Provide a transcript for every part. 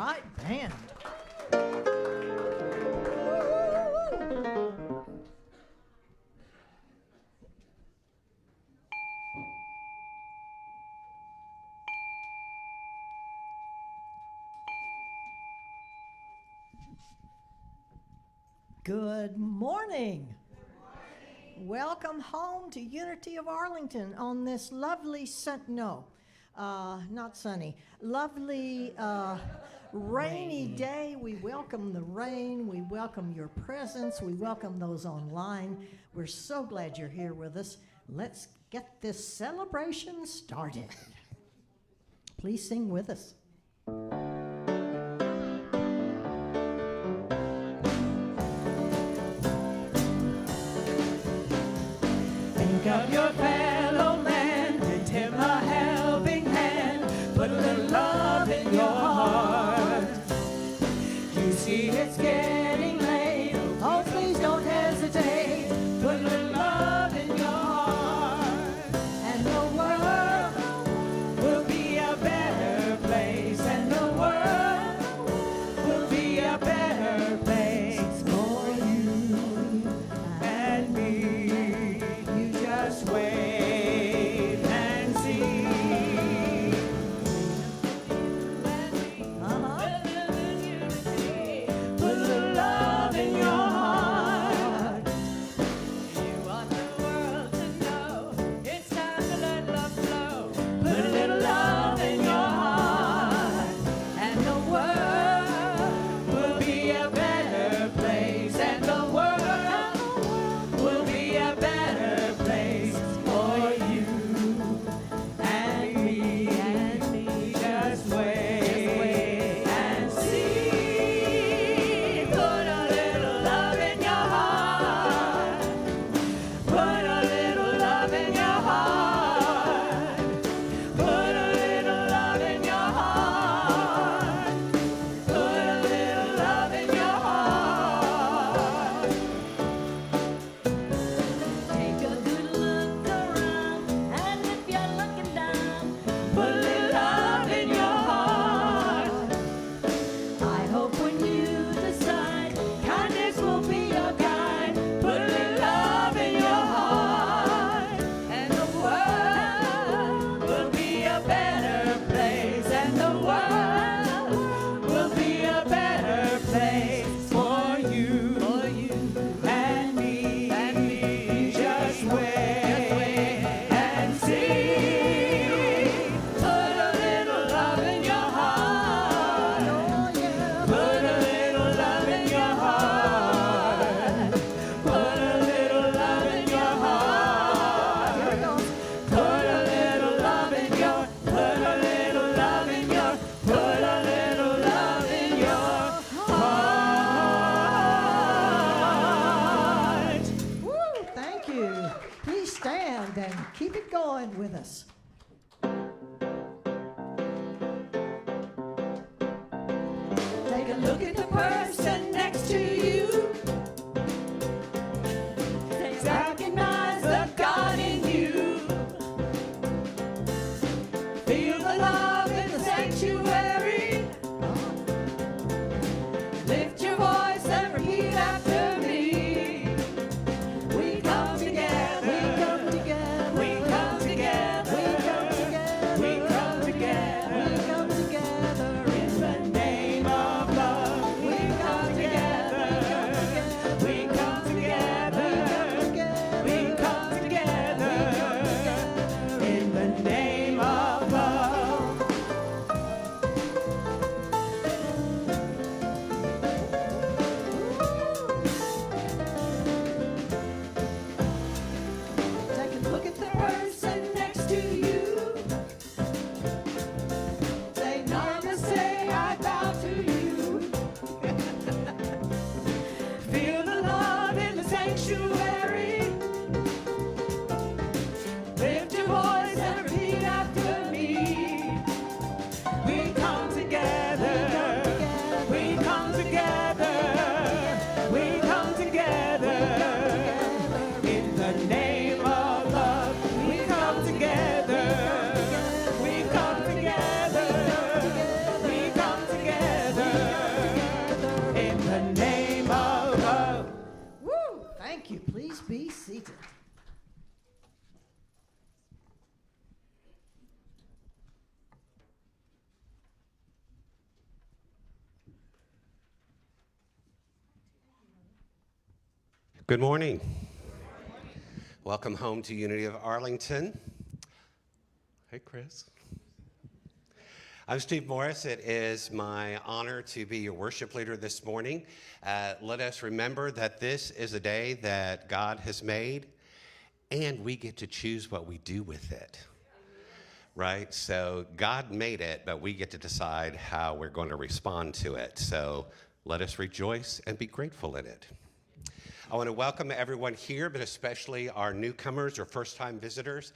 right band. Good morning. Welcome home to Unity of Arlington on this lovely not sunny, lovely rainy day. We welcome the rain. We welcome your presence. We welcome those online. We're so glad you're here with us. Let's get this celebration started. Please sing with us. Think of your fellow man, lend him a helping hand, put a little love in your heart. You see it's getting late, oh please don't hesitate, put a little love in your heart. And the world will be a better place, and the world will be a better place for you and me. Just wait and see. Put a little love in your heart. You want the world to know it's time to let love flow. Put a little love in your heart, and the world will be a better place, and the world will be a better place for you and me. Just wait and see. Put a little love in your heart. Put a little love in your heart. Put a little love in your heart. Put a little love in your heart. Take a good look around, and if you're looking down, put a little love in your heart. I hope when you decide kindness will be your guide, put a little love in your heart, and the world will be a better place, and the world will be a better place for you and me. Just wait and see. Put a little love in your heart. Put a little love in your heart. Put a little love in your heart. Put a little love in your, put a little love in your, put a little love in your heart. Woo, thank you. Please stand and keep it going with us. Take a look at the person next to you. Recognize the God in you. Feel the love in the sanctuary. Lift your voice and repeat after me. We come together. We come together. We come together. We come together. We come together. We come together In the name of love, we come together. We come together. We come together. In the name of love. Good morning. Welcome home to Unity of Arlington. Hey, Chris. I'm Steve Morris. It is my honor to be your worship leader this morning. Let us remember that this is a day that God has made, and we get to choose what we do with it. Right? So God made it, but we get to decide how we're going to respond to it. So let us rejoice and be grateful in it. I want to welcome everyone here, but especially our newcomers or first-time visitors.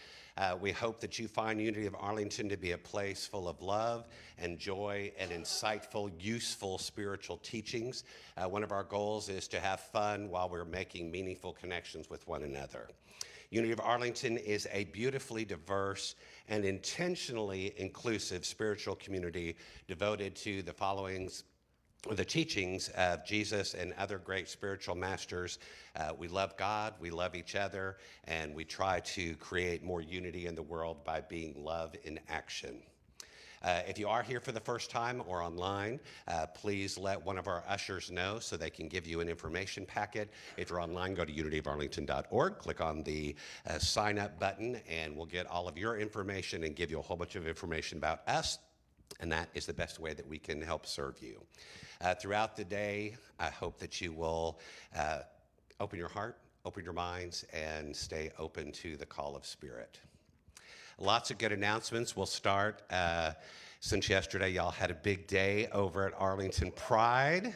We hope that you find Unity of Arlington to be a place full of love and joy and insightful, useful spiritual teachings. One of our goals is to have fun while we're making meaningful connections with one another. Unity of Arlington is a beautifully diverse and intentionally inclusive spiritual community devoted to the teachings of Jesus and other great spiritual masters. We love God, we love each other, and we try to create more unity in the world by being love in action. If you are here for the first time or online, please let one of our ushers know so they can give you an information packet. If you're online, go to unityofarlington.org, click on the sign up button, and we'll get all of your information and give you a whole bunch of information about us. And that is the best way that we can help serve you. Throughout the day, I hope that you will open your heart, open your minds, and stay open to the call of Spirit. Lots of good announcements. We'll start. Since yesterday, y'all had a big day over at Arlington Pride.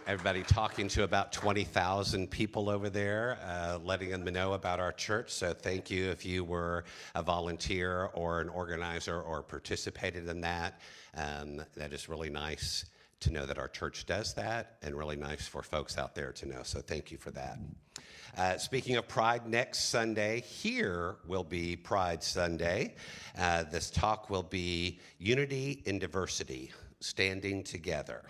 Everybody talking to about 20,000 people over there, letting them know about our church. So thank you if you were a volunteer or an organizer or participated in that. That is really nice to know that our church does that, and really nice for folks out there to know. So thank you for that. Speaking of Pride, next Sunday here will be Pride Sunday. This talk will be Unity in Diversity, Standing Together.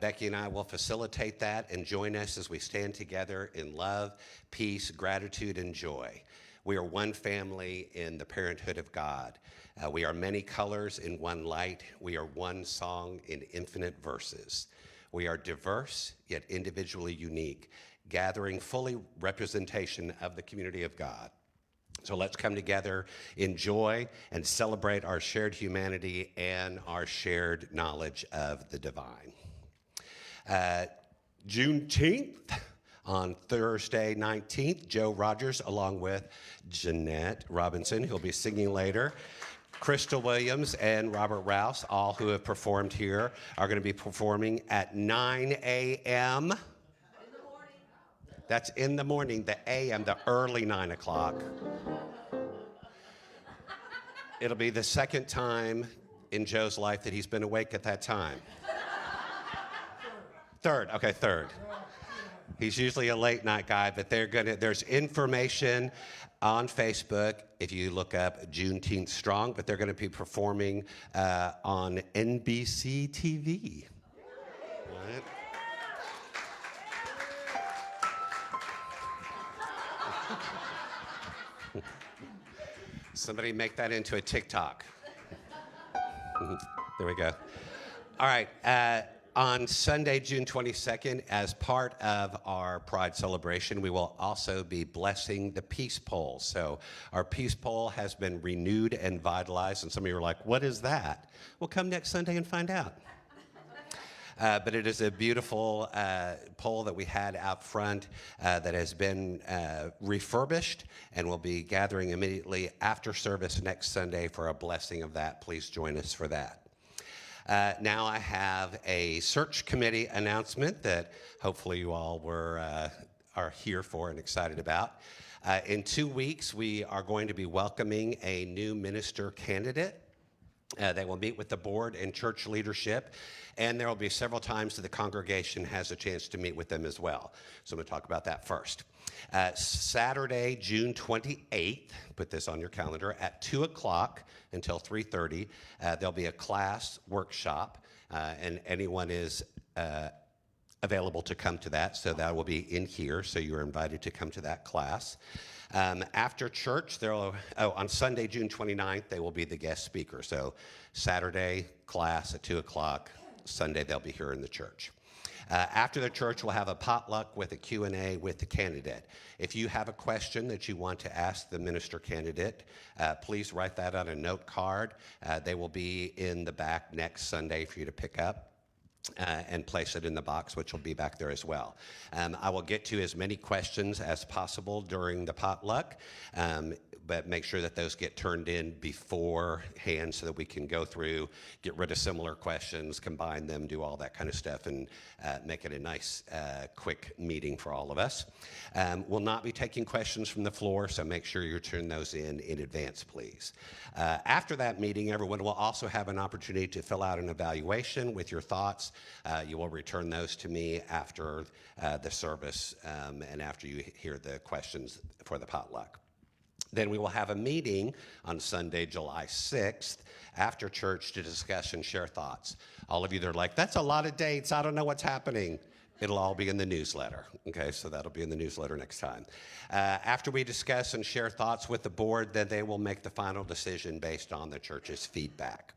Becky and I will facilitate that and join us as we stand together in love, peace, gratitude, and joy. We are one family in the parenthood of God. We are many colors in one light. We are one song in infinite verses. We are diverse, yet individually unique, gathering fully representation of the community of God. So let's come together in joy and celebrate our shared humanity and our shared knowledge of the divine. Juneteenth, on Thursday 19th, Joe Rogers, along with Jeanette Robinson, who'll be singing later, Crystal Williams and Robert Rouse, all who have performed here, are going to be performing at 9 a.m. That's in the morning, the a.m., the early 9 o'clock. It'll be the second time in Joe's life that he's been awake at that time. Third. He's usually a late night guy, but there's information on Facebook if you look up Juneteenth Strong, but they're going to be performing on NBC TV. Right? Somebody make that into a TikTok. There we go. All right. On Sunday, June 22nd, as part of our Pride celebration, we will also be blessing the Peace Pole. So our Peace Pole has been renewed and vitalized, and some of you are like, what is that? Well, come next Sunday and find out. But it is a beautiful pole that we had out front that has been refurbished, and we'll be gathering immediately after service next Sunday for a blessing of that. Please join us for that. Now I have a search committee announcement that hopefully you all are here for and excited about. In 2 weeks, we are going to be welcoming a new minister candidate. They will meet with the board and church leadership, and there will be several times that the congregation has a chance to meet with them as well. So I'm going to talk about that first. Saturday, June 28th, put this on your calendar, at 2 o'clock until 3:30, there'll be a class workshop, and anyone is available to come to that, so that will be in here, so you're invited to come to that class. After church, on Sunday, June 29th, they will be the guest speaker. So Saturday, class at 2 o'clock. Sunday, they'll be here in the church. After the church, we'll have a potluck with a Q&A with the candidate. If you have a question that you want to ask the minister candidate, please write that on a note card. They will be in the back next Sunday for you to pick up. And place it in the box, which will be back there as well. I will get to as many questions as possible during the potluck, but make sure that those get turned in beforehand so that we can go through, get rid of similar questions, combine them, do all that kind of stuff, and make it a nice, quick meeting for all of us. We'll not be taking questions from the floor, so make sure you turn those in advance, please. After that meeting, everyone will also have an opportunity to fill out an evaluation with your thoughts. You will return those to me after the service and after you hear the questions for the potluck. Then we will have a meeting on Sunday, July 6th, after church to discuss and share thoughts. All of you that are like, that's a lot of dates, I don't know what's happening. It'll all be in the newsletter, okay? So that'll be in the newsletter next time. After we discuss and share thoughts with the board, then they will make the final decision based on the church's feedback.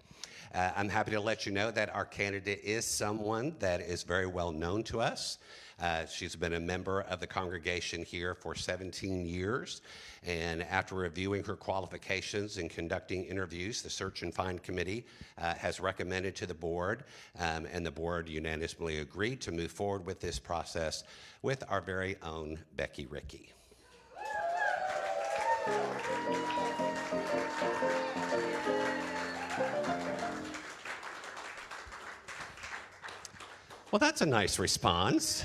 I'm happy to let you know that our candidate is someone that is very well known to us. She's been a member of the congregation here for 17 years, and after reviewing her qualifications and conducting interviews, the Search and Find Committee has recommended to the board, and the board unanimously agreed to move forward with this process with our very own Becky Rickey. Well, that's a nice response.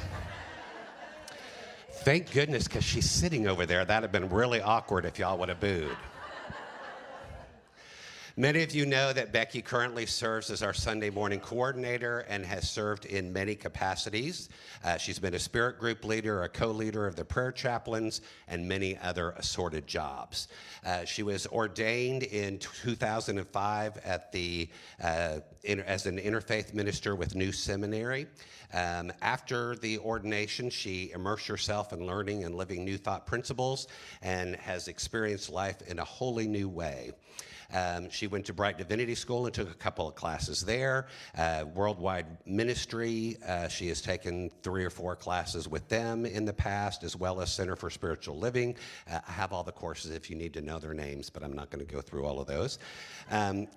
Thank goodness, because she's sitting over there. That'd have been really awkward if y'all would have booed. Many of you know that Becky currently serves as our Sunday morning coordinator and has served in many capacities. She's been a spirit group leader, a co-leader of the prayer chaplains, and many other assorted jobs. She was ordained in 2005 at as an interfaith minister with New Seminary. After the ordination, she immersed herself in learning and living New Thought principles and has experienced life in a wholly new way. She went to Bright Divinity School and took a couple of classes there. Worldwide Ministry, she has taken 3 or 4 classes with them in the past, as well as Center for Spiritual Living. I have all the courses if you need to know their names, but I'm not going to go through all of those.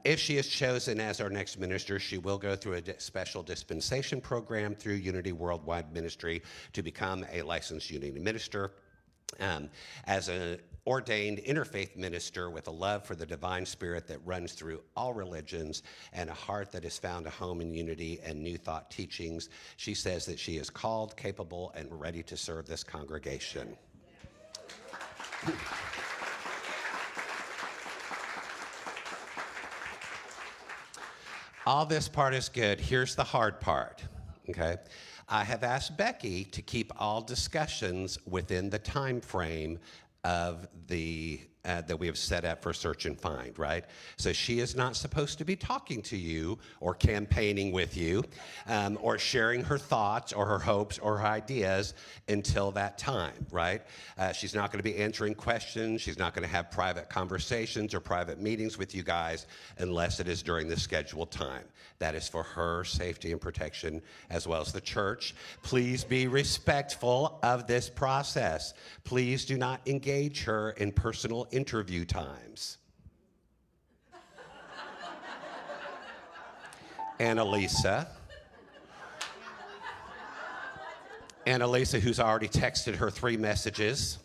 If she is chosen as our next minister, she will go through a special dispensation program through Unity Worldwide Ministry to become a licensed Unity minister. As an ordained interfaith minister with a love for the divine spirit that runs through all religions and a heart that has found a home in unity and New Thought teachings, she says that she is called, capable, and ready to serve this congregation. All this part is good. Here's the hard part, okay? I have asked Becky to keep all discussions within the time frame of the that we have set up for Search and Find, right? So she is not supposed to be talking to you or campaigning with you or sharing her thoughts or her hopes or her ideas until that time, right? She's not going to be answering questions. She's not going to have private conversations or private meetings with you guys unless it is during the scheduled time. That is for her safety and protection as well as the church. Please be respectful of this process. Please do not engage her in personal interview times. Annalisa, who's already texted her 3 messages.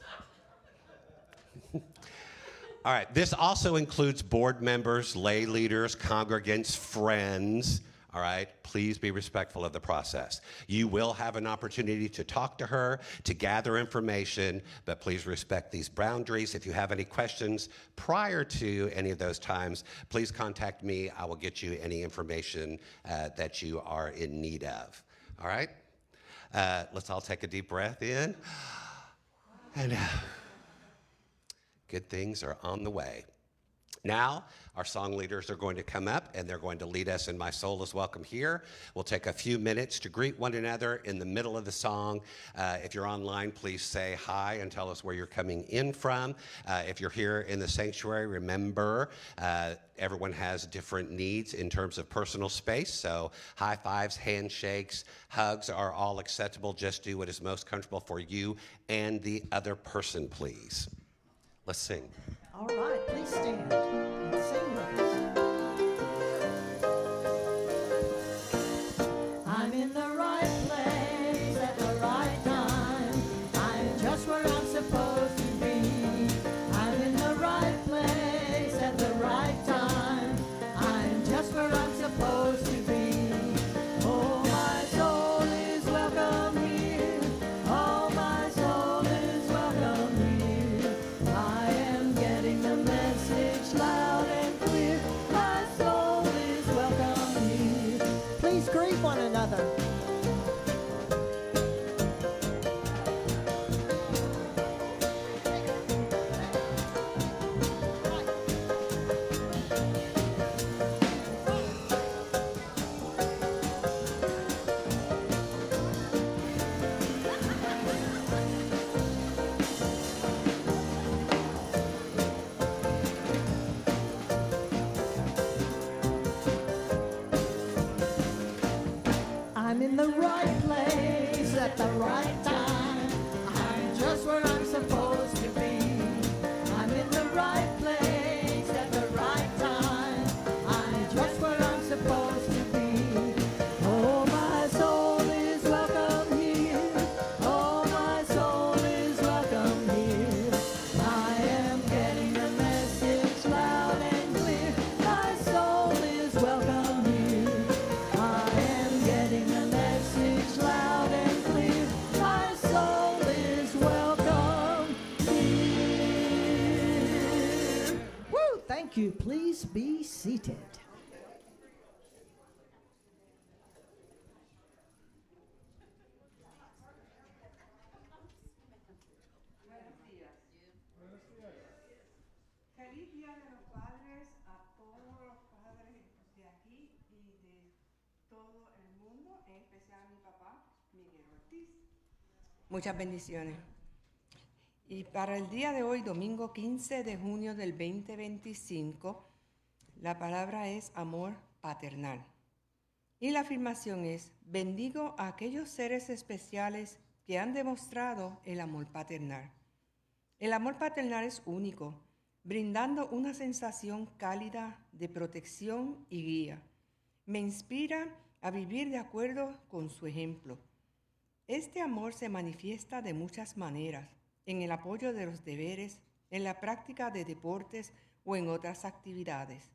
All right, this also includes board members, lay leaders, congregants, friends. All right, please be respectful of the process. You will have an opportunity to talk to her, to gather information, but please respect these boundaries. If you have any questions prior to any of those times, please contact me. I will get you any information that you are in need of. All right? Let's all take a deep breath in. And good things are on the way. Now, our song leaders are going to come up and they're going to lead us in My Soul is Welcome Here. We'll take a few minutes to greet one another in the middle of the song. If you're online, please say hi and tell us where you're coming in from. If you're here in the sanctuary, remember everyone has different needs in terms of personal space. So high fives, handshakes, hugs are all acceptable. Just do what is most comfortable for you and the other person, please. Let's sing. All right, please stand and sing with us. I'm in the right place at the right time. I'm just where I'm supposed to be. I'm in the right place at the right time. I'm just where I'm supposed to be. Oh, my soul is welcome here. Oh, my soul is welcome here. I am getting the message loud and clear. My soul is welcome here. Please greet one another. I'm in the right place at the right time. I'm just where I'm supposed to be. I'm in the right place at the right time. I'm just where I'm supposed to be. Oh, my soul is welcome here. Oh, my soul is welcome here. I am getting the message loud and clear. My soul is welcome here. I am getting the message loud and clear. My soul is welcome here. Woo, thank you. Please be seated. Feliz Día de los Padres a todos los padres de aquí y de todo el mundo, en especial a mi papá, Miguel Ortiz. Muchas bendiciones. Y para el día de hoy, domingo 15 de junio del 2025, la palabra es amor paternal. Y la afirmación es: bendigo a aquellos seres especiales que han demostrado el amor paternal. El amor paternal es único, brindando una sensación cálida de protección y guía. Me inspira a vivir de acuerdo con su ejemplo. Este amor se manifiesta de muchas maneras, en el apoyo de los deberes, en la práctica de deportes o en otras actividades.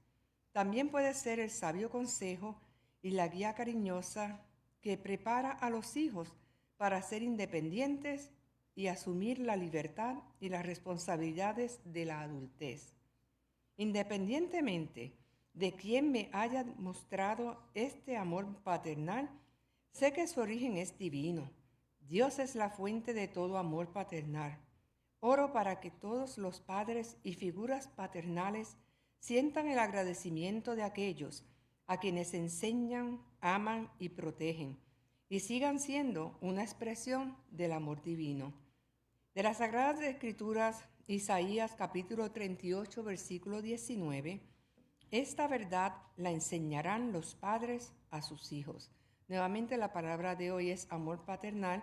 También puede ser el sabio consejo y la guía cariñosa que prepara a los hijos para ser independientes y asumir la libertad y las responsabilidades de la adultez. Independientemente de quién me haya mostrado este amor paternal, sé que su origen es divino. Dios es la fuente de todo amor paternal. Oro para que todos los padres y figuras paternales sientan el agradecimiento de aquellos a quienes enseñan, aman y protegen, y sigan siendo una expresión del amor divino. De las Sagradas Escrituras, Isaías capítulo 38, versículo 19, esta verdad la enseñarán los padres a sus hijos. Nuevamente la palabra de hoy es amor paternal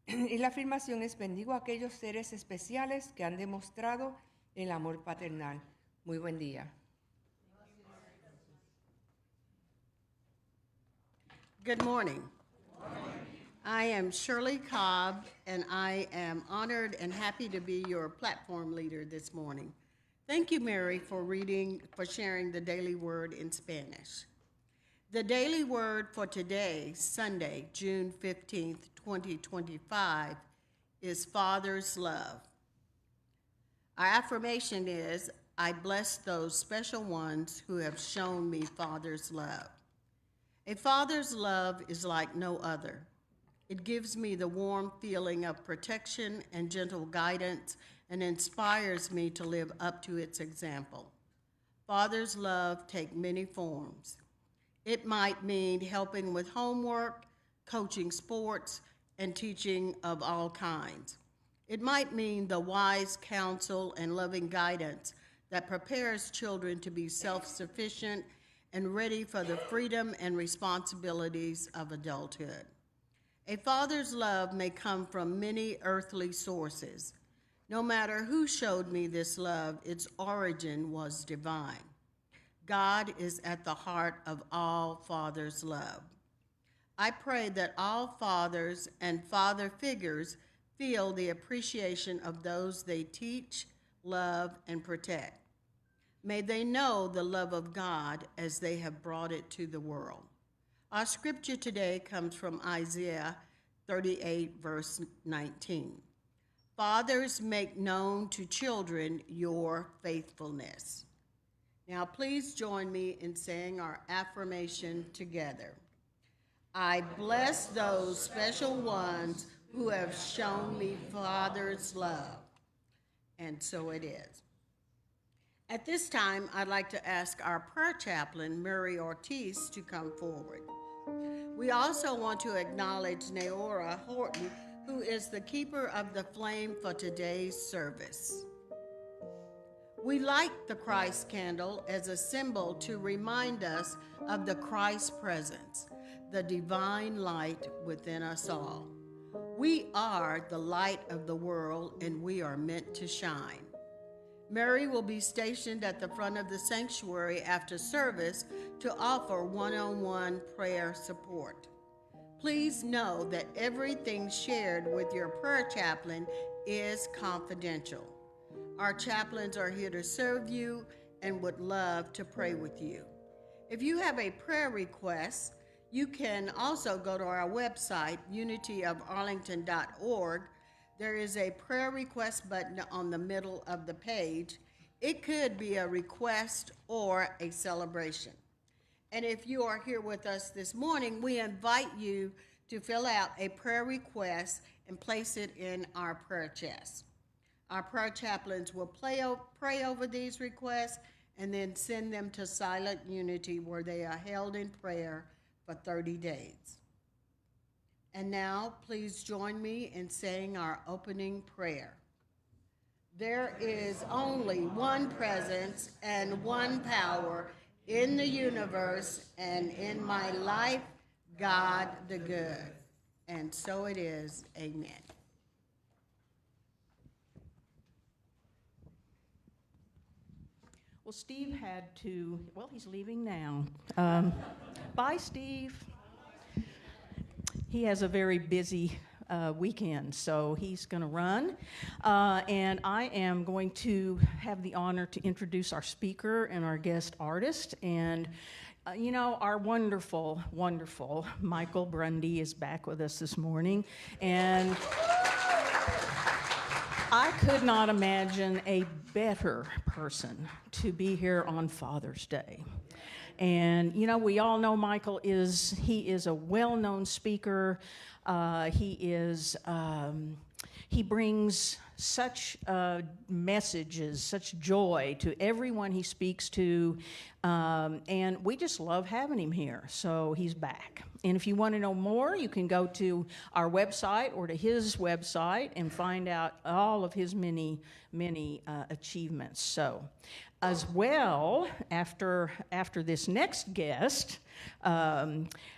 y la afirmación es: bendigo a aquellos seres especiales que han demostrado el amor paternal. Muy buen día. Good morning. I am Shirley Cobb, and I am honored and happy to be your platform leader this morning. Thank you, Mary, for sharing the daily word in Spanish. The daily word for today, Sunday, June 15th, 2025, is Father's Love. Our affirmation is, I bless those special ones who have shown me Father's love. A father's love is like no other. It gives me the warm feeling of protection and gentle guidance and inspires me to live up to its example. Father's love take many forms. It might mean helping with homework, coaching sports, and teaching of all kinds. It might mean the wise counsel and loving guidance that prepares children to be self-sufficient and ready for the freedom and responsibilities of adulthood. A father's love may come from many earthly sources. No matter who showed me this love, its origin was divine. God is at the heart of all fathers' love. I pray that all fathers and father figures feel the appreciation of those they teach, love, and protect. May they know the love of God as they have brought it to the world. Our scripture today comes from Isaiah 38, verse 19. Fathers, make known to children your faithfulness. Now, please join me in saying our affirmation together. I bless those special ones who have shown me Father's love. And so it is. At this time, I'd like to ask our prayer chaplain, Mary Ortiz, to come forward. We also want to acknowledge Naora Horton, who is the keeper of the flame for today's service. We light the Christ candle as a symbol to remind us of the Christ presence, the divine light within us all. We are the light of the world, and we are meant to shine. Mary will be stationed at the front of the sanctuary after service to offer one-on-one prayer support. Please know that everything shared with your prayer chaplain is confidential. Our chaplains are here to serve you and would love to pray with you. If you have a prayer request, you can also go to our website, unityofarlington.org. There is a prayer request button on the middle of the page. It could be a request or a celebration. And if you are here with us this morning, we invite you to fill out a prayer request and place it in our prayer chest. Our prayer chaplains will pray over these requests and then send them to Silent Unity, where they are held in prayer for 30 days. And now, please join me in saying our opening prayer. There is only one presence and one power in the universe and in my life, God the good. And so it is. Amen. Well, Steve had to, well, he's leaving now. Bye, Steve. He has a very busy weekend, so he's going to run. And I am going to have the honor to introduce our speaker and our guest artist. And, our wonderful, wonderful Michael Brundy is back with us this morning. And I could not imagine a better person to be here on Father's Day. And, we all know Michael is a well-known speaker. He brings such messages, such joy to everyone he speaks to. And we just love having him here. So he's back. And if you want to know more, you can go to our website or to his website and find out all of his many achievements. So, as well, after this next guest,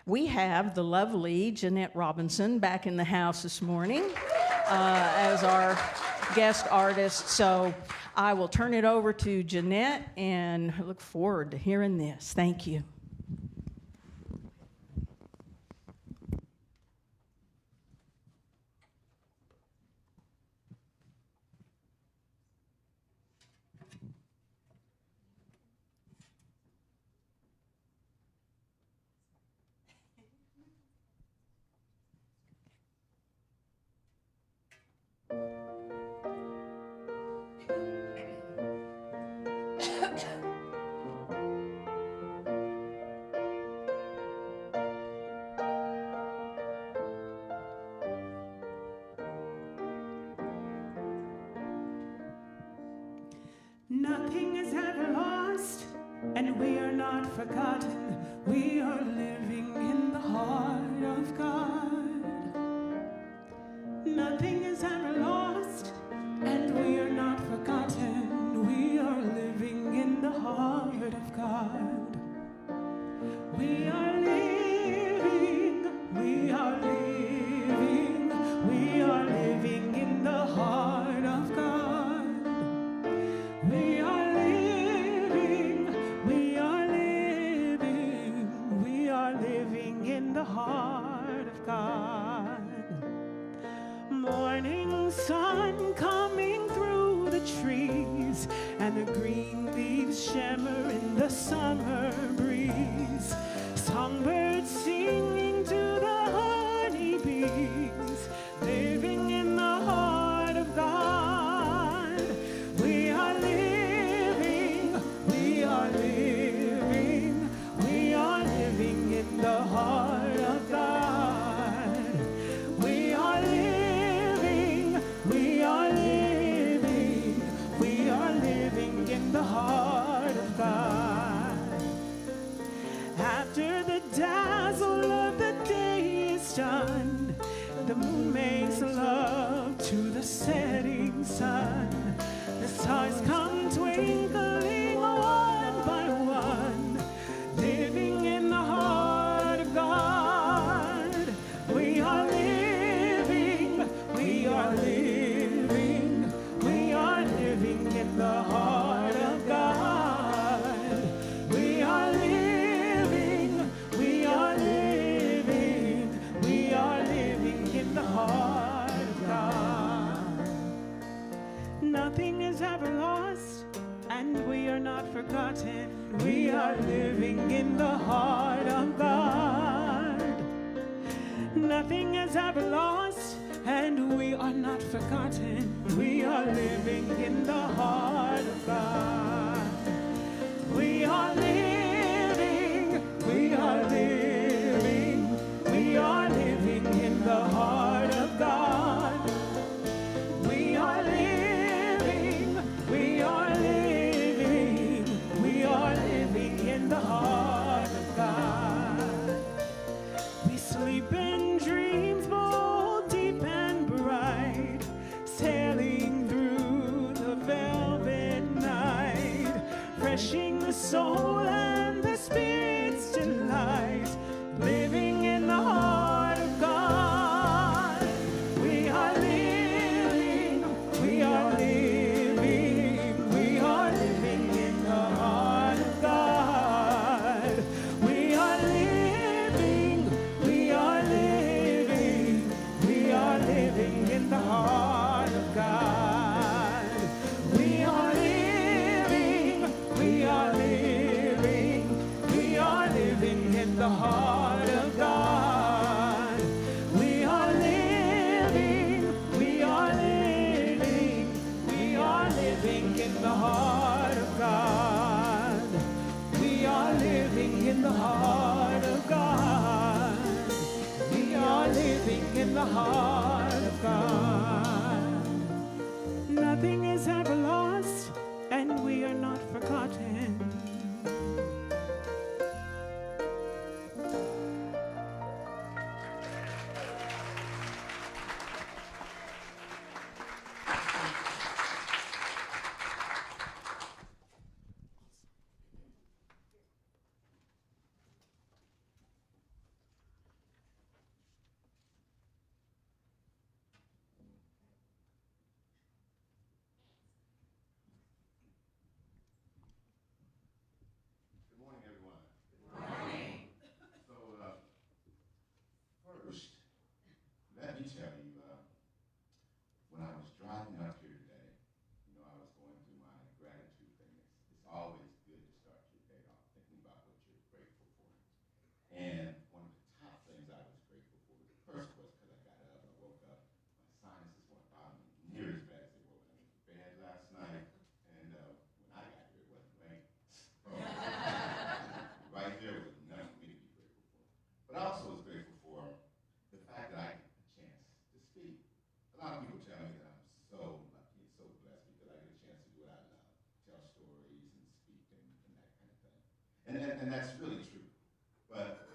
we have the lovely Jeanette Robinson back in the house this morning as our guest artist. So I will turn it over to Jeanette and look forward to hearing this. Thank you. Nothing is ever lost. and we are not forgotten. We are living in the heart of God. Nothing is ever lost, and we are not forgotten. We are living in the heart of God. We are living, we are living, we are living in the heart of God. We are living, we are living, we are living in the heart of God. Morning sun coming through the trees, and the green leaves shimmer in the summer breeze. Songbirds singing to the honeybees, living in the heart of God. We are living, we are living, we are living in the heart of God. We are living, we are living, we are living in the heart of God. After the dazzle of the day is done, the moon makes love to the setting sun. The stars come twinkling one by one, living in the heart of God. We are living, we are living, we are living in the heart of God. We are living, we are living, we are living in the heart of God. Nothing is ever lost, and we are not forgotten. We are living in the heart of God. Nothing is ever lost, and we are not forgotten. We are living in the heart of God. We are living, we are living, we are living in the heart of God. We are living, we are living, we are living in the heart of God. We sleep in dreams bold, deep and bright, sailing through the velvet night, refreshing the soul and the spirit's delight, living in the heart of God. We are living, we are living, we are living in the heart of God. We are living, we are living, we are living in the heart of God. We are living, we are living, we are living in the heart of God. We are living, we are living, we are living in the heart of God. We are living in the heart of God. We are living in the heart of God. Nothing is ever lost, and we are not forgotten. and that's really true. But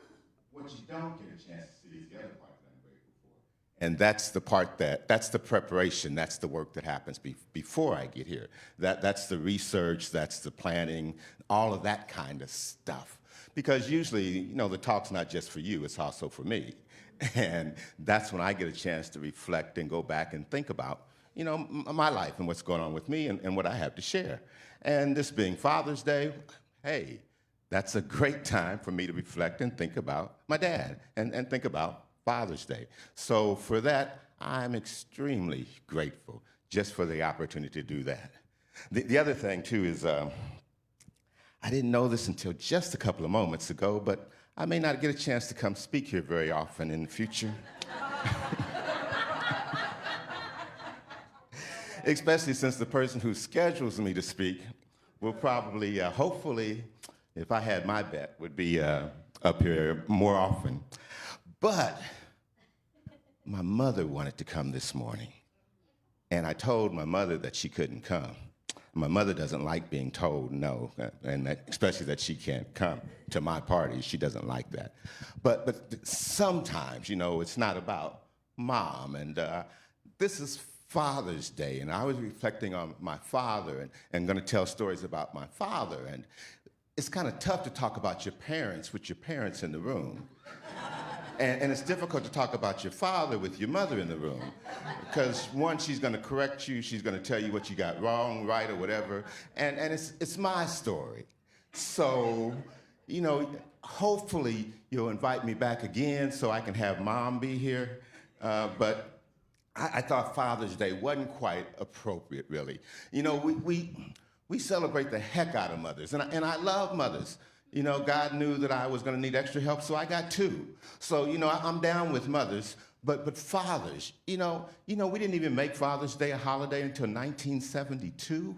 what you don't get a chance to see is the other part that I'm grateful for. And that's the part that's the preparation, that's the work that happens before I get here. That's the research, that's the planning, all of that kind of stuff. Because usually, the talk's not just for you, it's also for me. And that's when I get a chance to reflect and go back and think about, my life and what's going on with me and what I have to share. And this being Father's Day, hey, that's a great time for me to reflect and think about my dad and think about Father's Day. So for that, I'm extremely grateful just for the opportunity to do that. The other thing, too, is I didn't know this until just a couple of moments ago, but I may not get a chance to come speak here very often in the future. Especially since the person who schedules me to speak will probably, hopefully, if I had my bet, would be up here more often. But my mother wanted to come this morning, and I told my mother that she couldn't come. My mother doesn't like being told no, and especially that she can't come to my parties. She doesn't like that. But sometimes, it's not about mom, and this is Father's Day, and I was reflecting on my father and going to tell stories about my father, and it's kind of tough to talk about your parents with your parents in the room. And it's difficult to talk about your father with your mother in the room. Because one, she's going to correct you, she's going to tell you what you got wrong, right, or whatever. And it's my story. So, hopefully you'll invite me back again so I can have Mom be here. But I thought Father's Day wasn't quite appropriate, really. We celebrate the heck out of mothers, and I love mothers. God knew that I was going to need extra help, so I got two. So, I'm down with mothers, but fathers, we didn't even make Father's Day a holiday until 1972.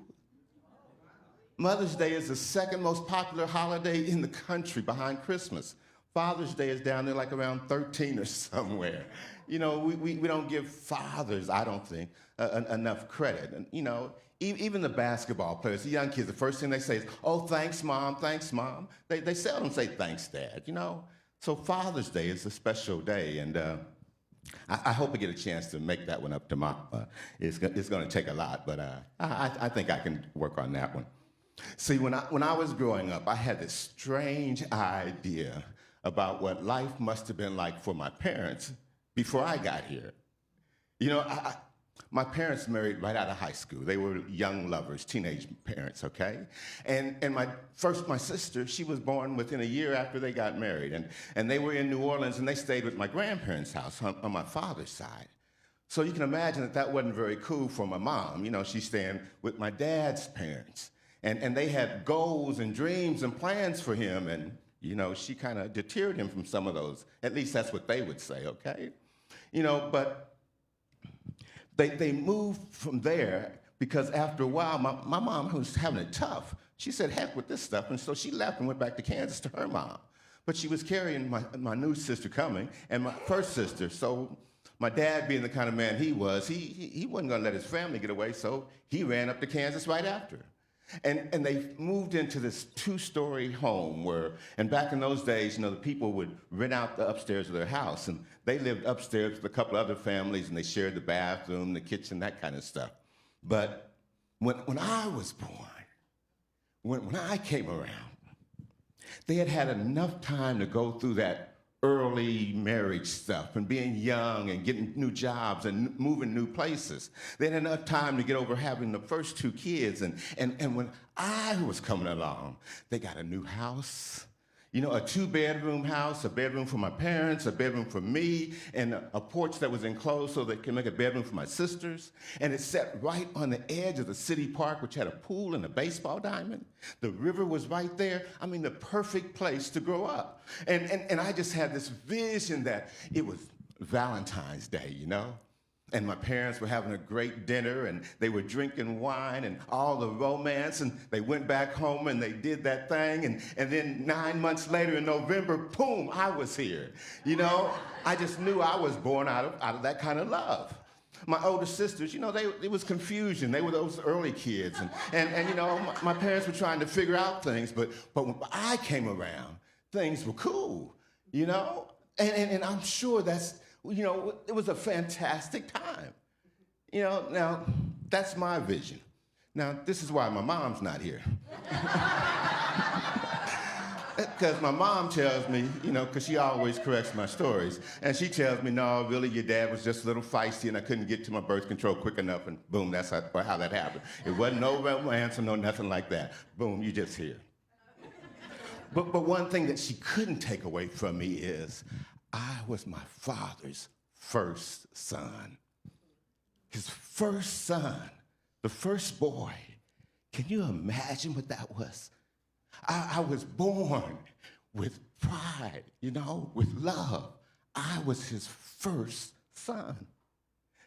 Mother's Day is the second most popular holiday in the country behind Christmas. Father's Day is down there like around 13 or somewhere. We don't give fathers, I don't think, enough credit. And, even the basketball players, the young kids, the first thing they say is, oh, thanks, Mom, thanks, Mom. They seldom say thanks, Dad, So Father's Day is a special day, and I hope I get a chance to make that one up to Mom. It's going to take a lot, but I think I can work on that one. See, when I was growing up, I had this strange idea about what life must have been like for my parents before I got here. My parents married right out of high school. They were young lovers, teenage parents, okay? And my sister, she was born within a year after they got married. And they were in New Orleans, and they stayed with my grandparents' house on my father's side. So you can imagine that wasn't very cool for my mom. She's staying with my dad's parents. And they had goals and dreams and plans for him. And, she kind of deterred him from some of those. At least that's what they would say, okay? But they moved from there because after a while, my mom, who was having it tough, she said, heck with this stuff. And so she left and went back to Kansas to her mom. But she was carrying my new sister coming and my first sister. So my dad, being the kind of man he was, he wasn't going to let his family get away. So he ran up to Kansas right after. And they moved into this two-story home and back in those days, the people would rent out the upstairs of their house, and they lived upstairs with a couple other families, and they shared the bathroom, the kitchen, that kind of stuff. But when I was born, when I came around, they had enough time to go through that early marriage stuff and being young and getting new jobs and moving new places. They had enough time to get over having the first two kids. And when I was coming along, they got a new house, a two-bedroom house, a bedroom for my parents, a bedroom for me, and a porch that was enclosed so they could make a bedroom for my sisters. And it sat right on the edge of the city park, which had a pool and a baseball diamond. The river was right there. I mean, the perfect place to grow up. And I just had this vision that it was Valentine's Day, And my parents were having a great dinner, and they were drinking wine and all the romance, and they went back home and they did that thing, and then 9 months later in November, boom, I was here. I just knew I was born out of that kind of love. My older sisters, you know, it was confusion. They were those early kids. And you know, my parents were trying to figure out things, but when I came around, things were cool, you know? And I'm sure that's, you know, it was a fantastic time. You know, now, that's my vision. Now, this is why my mom's not here. Because my mom tells me, you know, because she always corrects my stories, and she tells me, no, really, your dad was just a little feisty, and I couldn't get to my birth control quick enough, and boom, that's how that happened. It wasn't no romance or no nothing like that. Boom, you just here. But one thing that she couldn't take away from me is I was my father's first son. His first son, the first boy. Can you imagine what that was? I was born with pride, you know, with love. I was his first son.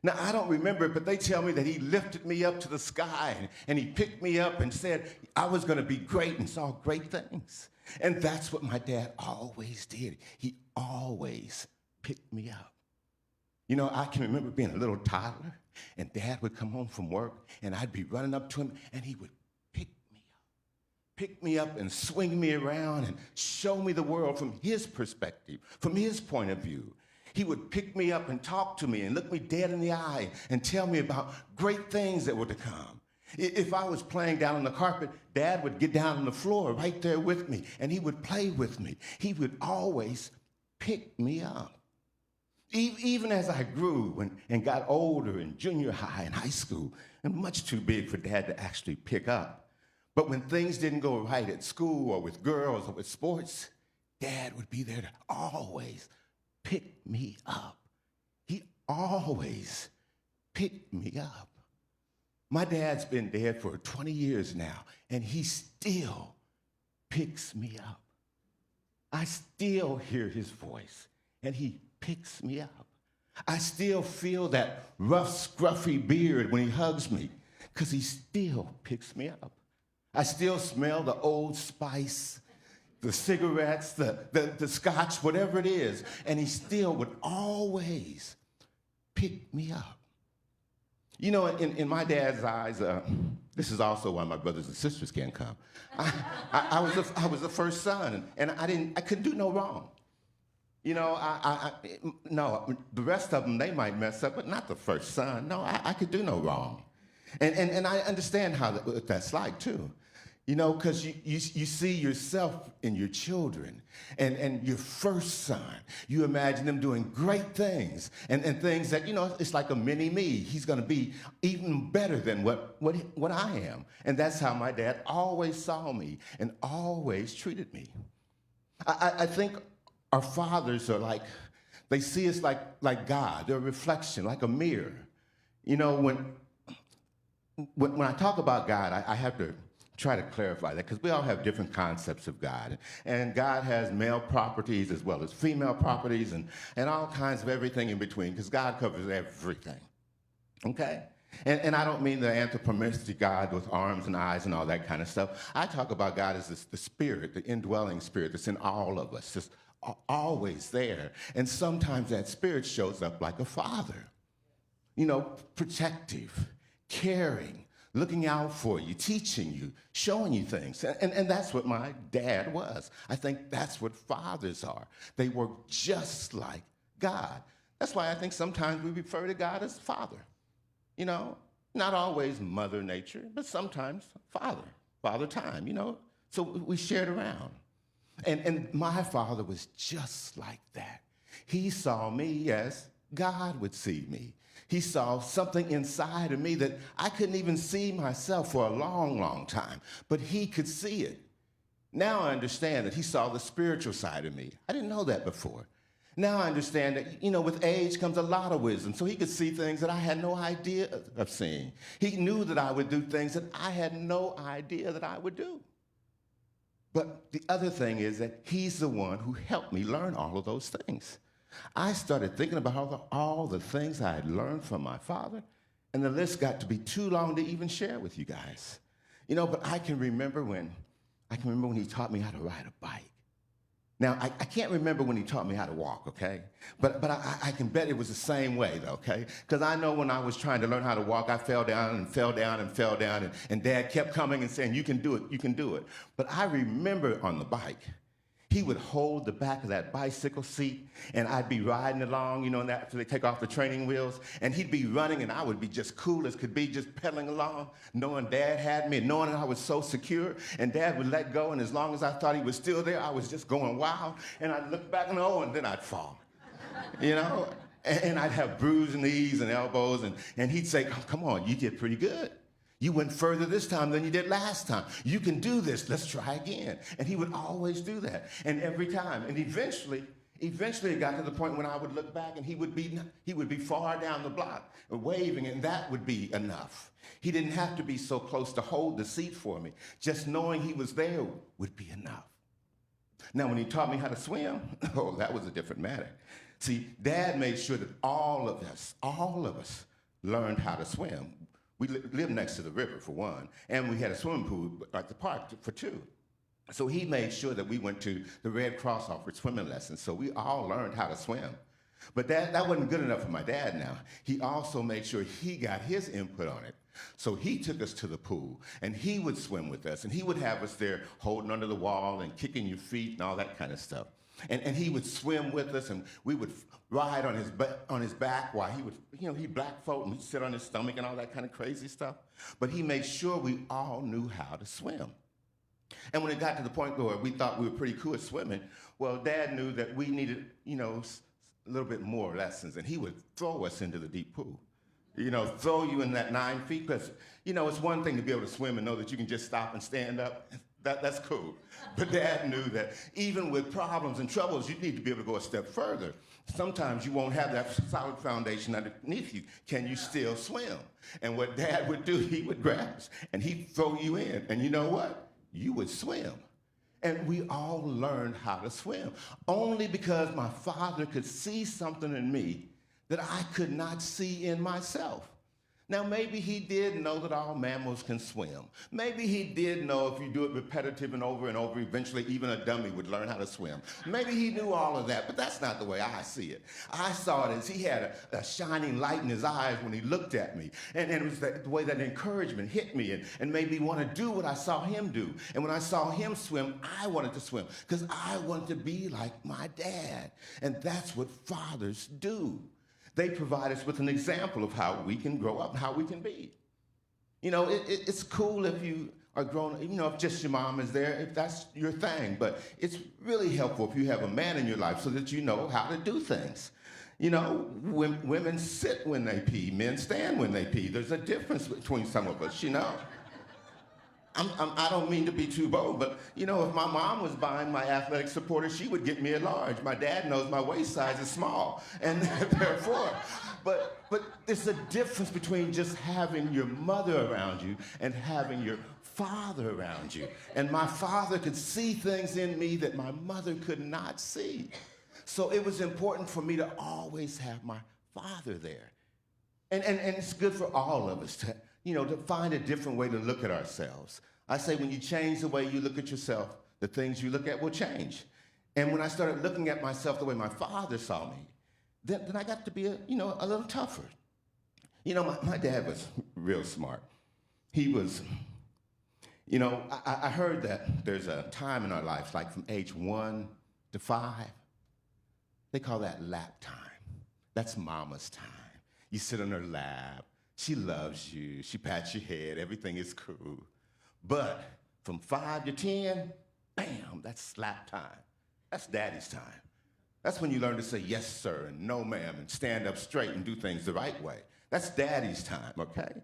Now, I don't remember it, but they tell me that he lifted me up to the sky and he picked me up and said I was going to be great and saw great things. And that's what my dad always did. He always picked me up. You know, I can remember being a little toddler, and Dad would come home from work, and I'd be running up to him, and he would pick me up and swing me around and show me the world from his perspective, from his point of view. He would pick me up and talk to me and look me dead in the eye and tell me about great things that were to come. If I was playing down on the carpet, Dad would get down on the floor right there with me, and he would play with me. He would always pick me up. Even as I grew and got older in junior high and high school, and much too big for Dad to actually pick up. But when things didn't go right at school or with girls or with sports, Dad would be there to always pick me up. He always picked me up. My dad's been dead for 20 years now, and he still picks me up. I still hear his voice, and he picks me up. I still feel that rough, scruffy beard when he hugs me, because he still picks me up. I still smell the Old Spice, the cigarettes, the scotch, whatever it is, and he still would always pick me up. You know, in my dad's eyes, this is also why my brothers and sisters can't come. I was the first son, and I couldn't do no wrong. You know, no, the rest of them, they might mess up, but not the first son. No, I could do no wrong. And I understand what that's like, too. You know, because you see yourself in your children and your first son. You imagine them doing great things and things that, you know, it's like a mini me. He's going to be even better than what I am. And that's how my dad always saw me and always treated me. I think our fathers are like, they see us like God. They're a reflection, like a mirror. You know, when I talk about God, I have to try to clarify that, because we all have different concepts of God. And God has male properties as well as female properties and all kinds of everything in between, because God covers everything, okay? And I don't mean the anthropomorphic God with arms and eyes and all that kind of stuff. I talk about God as the spirit, the indwelling spirit that's in all of us, just always there. And sometimes that spirit shows up like a father, you know, protective, caring, looking out for you, teaching you, showing you things. And that's what my dad was. I think that's what fathers are. They work just like God. That's why I think sometimes we refer to God as Father. You know, not always Mother Nature, but sometimes Father Time, you know. So we shared around. And my father was just like that. He saw me as God would see me. He saw something inside of me that I couldn't even see myself for a long, long time, but he could see it. Now I understand that he saw the spiritual side of me. I didn't know that before. Now I understand that, you know, with age comes a lot of wisdom, so he could see things that I had no idea of seeing. He knew that I would do things that I had no idea that I would do. But the other thing is that he's the one who helped me learn all of those things. I started thinking about all the things I had learned from my father, and the list got to be too long to even share with you guys. You know, but I can remember when he taught me how to ride a bike. Now, I can't remember when he taught me how to walk, okay? But I can bet it was the same way, though, okay? Because I know when I was trying to learn how to walk, I fell down and fell down and fell down, and Dad kept coming and saying, you can do it, you can do it. But I remember on the bike, he would hold the back of that bicycle seat, and I'd be riding along, you know, and after they take off the training wheels, and he'd be running, and I would be just cool as could be, just pedaling along, knowing Dad had me, and knowing I was so secure, and Dad would let go, and as long as I thought he was still there, I was just going wild, and I'd look back and and then I'd fall, you know? And I'd have bruised knees and elbows, and he'd say, oh, come on, you did pretty good. You went further this time than you did last time. You can do this. Let's try again. And he would always do that. And every time. And eventually it got to the point when I would look back and he would be far down the block waving, and that would be enough. He didn't have to be so close to hold the seat for me. Just knowing he was there would be enough. Now, when he taught me how to swim, oh, that was a different matter. See, Dad made sure that all of us learned how to swim. We lived next to the river, for one, and we had a swimming pool at the park for two. So he made sure that we went to the Red Cross offered swimming lessons, so we all learned how to swim. But that wasn't good enough for my dad now. He also made sure he got his input on it. So he took us to the pool, and he would swim with us, and he would have us there holding under the wall and kicking your feet and all that kind of stuff. And he would swim with us, and we would ride on his back while he would, you know, he'd black folk and he'd sit on his stomach and all that kind of crazy stuff. But he made sure we all knew how to swim. And when it got to the point where we thought we were pretty cool at swimming, well, Dad knew that we needed, you know, a little bit more lessons, and he would throw us into the deep pool. You know, throw you in that 9 feet, because, you know, it's one thing to be able to swim and know that you can just stop and stand up. That's cool. But Dad knew that even with problems and troubles, you need to be able to go a step further. Sometimes you won't have that solid foundation underneath you. Can you still swim? And what Dad would do, he would grab us and he'd throw you in. And you know what? You would swim. And we all learned how to swim, only because my father could see something in me that I could not see in myself. Now, maybe he did know that all mammals can swim. Maybe he did know if you do it repetitive and over, eventually even a dummy would learn how to swim. Maybe he knew all of that, but that's not the way I see it. I saw it as he had a shining light in his eyes when he looked at me. And it was the way that encouragement hit me and made me want to do what I saw him do. And when I saw him swim, I wanted to swim because I wanted to be like my dad. And that's what fathers do. They provide us with an example of how we can grow up and how we can be. You know, it's cool if you are grown, you know, if just your mom is there, if that's your thing. But it's really helpful if you have a man in your life so that you know how to do things. You know, women sit when they pee, men stand when they pee. There's a difference between some of us, you know. I don't mean to be too bold, but, you know, if my mom was buying my athletic supporters, she would get me a large. My dad knows my waist size is small, and therefore, but there's a difference between just having your mother around you and having your father around you. And my father could see things in me that my mother could not see. So it was important for me to always have my father there. And it's good for all of us to, you know, to find a different way to look at ourselves. I say when you change the way you look at yourself, the things you look at will change. And when I started looking at myself the way my father saw me, then I got to be, a little tougher. You know, my dad was real smart. He was, you know, I heard that there's a time in our lives, like from age 1 to 5, they call that lap time. That's mama's time. You sit on her lap. She loves you. She pats your head. Everything is cool. But from 5 to 10, bam, that's slap time. That's daddy's time. That's when you learn to say yes, sir, and no, ma'am, and stand up straight and do things the right way. That's daddy's time, okay?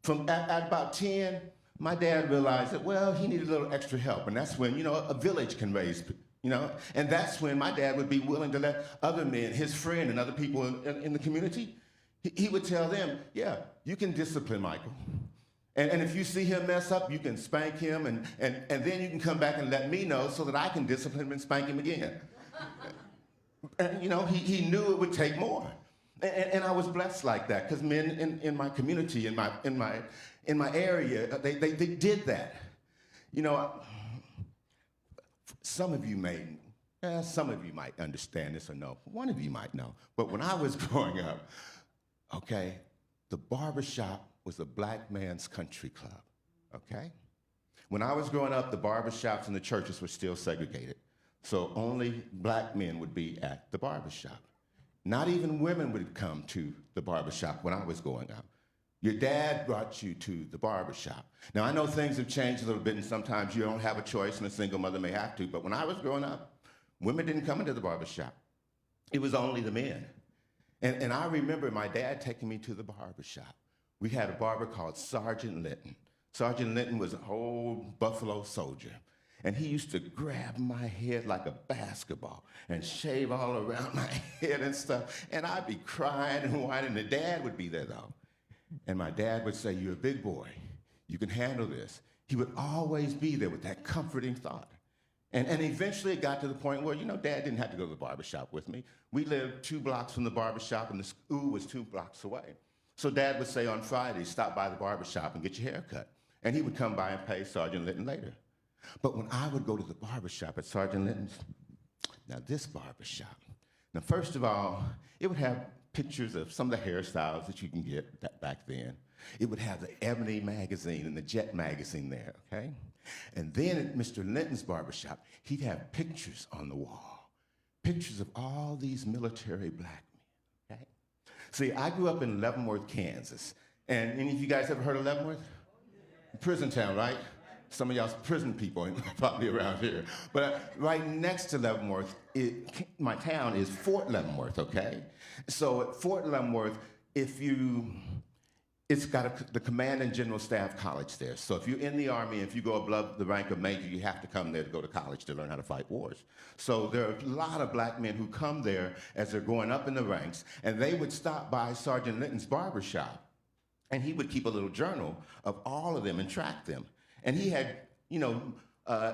At about 10, my dad realized that, well, he needed a little extra help. And that's when, you know, a village can raise, you know? And that's when my dad would be willing to let other men, his friend and other people in the community, he would tell them, yeah, you can discipline Michael. And if you see him mess up, you can spank him, and then you can come back and let me know so that I can discipline him and spank him again. And, you know, he knew it would take more. And I was blessed like that, because men in my community, in my area, they did that. You know, some of you may Some of you might understand this or know. One of you might know. But when I was growing up, okay, the barbershop was a black man's country club, okay? When I was growing up, the barbershops and the churches were still segregated. So only black men would be at the barbershop. Not even women would come to the barbershop when I was growing up. Your dad brought you to the barbershop. Now, I know things have changed a little bit, and sometimes you don't have a choice, and a single mother may have to, but when I was growing up, women didn't come into the barbershop. It was only the men. And I remember my dad taking me to the barbershop. We had a barber called Sergeant Linton. Sergeant Linton was an old Buffalo soldier. And he used to grab my head like a basketball and shave all around my head and stuff. And I'd be crying and whining. The dad would be there, though. And my dad would say, "You're a big boy. You can handle this." He would always be there with that comforting thought. And eventually it got to the point where, Dad didn't have to go to the barbershop with me. We lived 2 blocks from the barbershop, and the school was 2 blocks away. So Dad would say on Fridays, "Stop by the barbershop and get your hair cut." And he would come by and pay Sergeant Linton later. But when I would go to the barbershop at Sergeant Linton's, now this barbershop, now first of all, it would have pictures of some of the hairstyles that you can get back then. It would have the Ebony magazine and the Jet magazine there, okay? And then at Mr. Linton's barbershop, he'd have pictures on the wall, pictures of all these military black men, okay? See, I grew up in Leavenworth, Kansas. And any of you guys ever heard of Leavenworth? Prison town, right? Some of y'all's prison people probably around here. But right next to Leavenworth, my town is Fort Leavenworth, okay? So at Fort Leavenworth, it's got the Command and General Staff College there. So if you're in the Army, if you go above the rank of major, you have to come there to go to college to learn how to fight wars. So there are a lot of black men who come there as they're going up in the ranks, and they would stop by Sergeant Linton's barbershop, and he would keep a little journal of all of them and track them. And he had,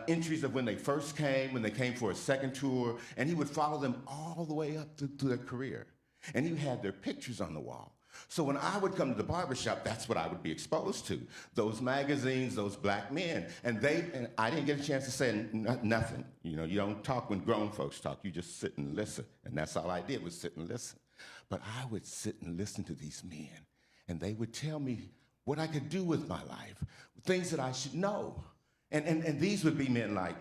entries of when they first came, when they came for a second tour, and he would follow them all the way up through their career. And he had their pictures on the wall. So when I would come to the barbershop, that's what I would be exposed to. Those magazines, those black men. And I didn't get a chance to say nothing. You don't talk when grown folks talk. You just sit and listen. And that's all I did was sit and listen. But I would sit and listen to these men. And they would tell me what I could do with my life, things that I should know. And these would be men like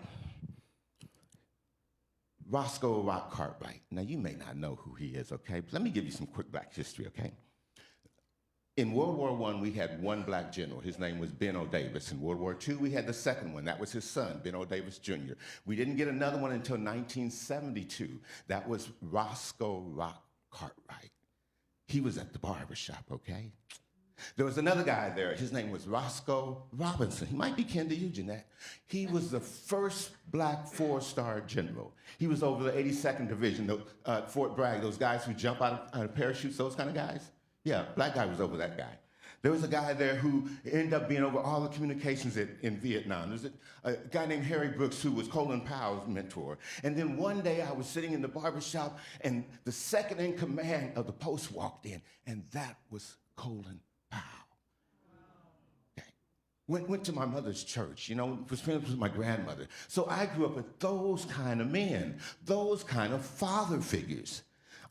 Roscoe Rock Cartwright. Now, you may not know who he is, okay? But let me give you some quick black history, okay? In World War I, we had one black general. His name was Ben O. Davis. In World War II, we had the second one. That was his son, Ben O. Davis, Jr. We didn't get another one until 1972. That was Roscoe Rock Cartwright. He was at the barbershop, okay? There was another guy there. His name was Roscoe Robinson. He might be kin to you, Jeanette. He was the first black 4-star general. He was over the 82nd Division, Fort Bragg, those guys who jump out of parachutes, those kind of guys. Yeah, black guy was over that guy. There was a guy there who ended up being over all the communications in Vietnam. There's a guy named Harry Brooks who was Colin Powell's mentor. And then one day I was sitting in the barbershop and the second in command of the post walked in, and that was Colin Powell. Okay. Went to my mother's church, was friends with my grandmother. So I grew up with those kind of men, those kind of father figures.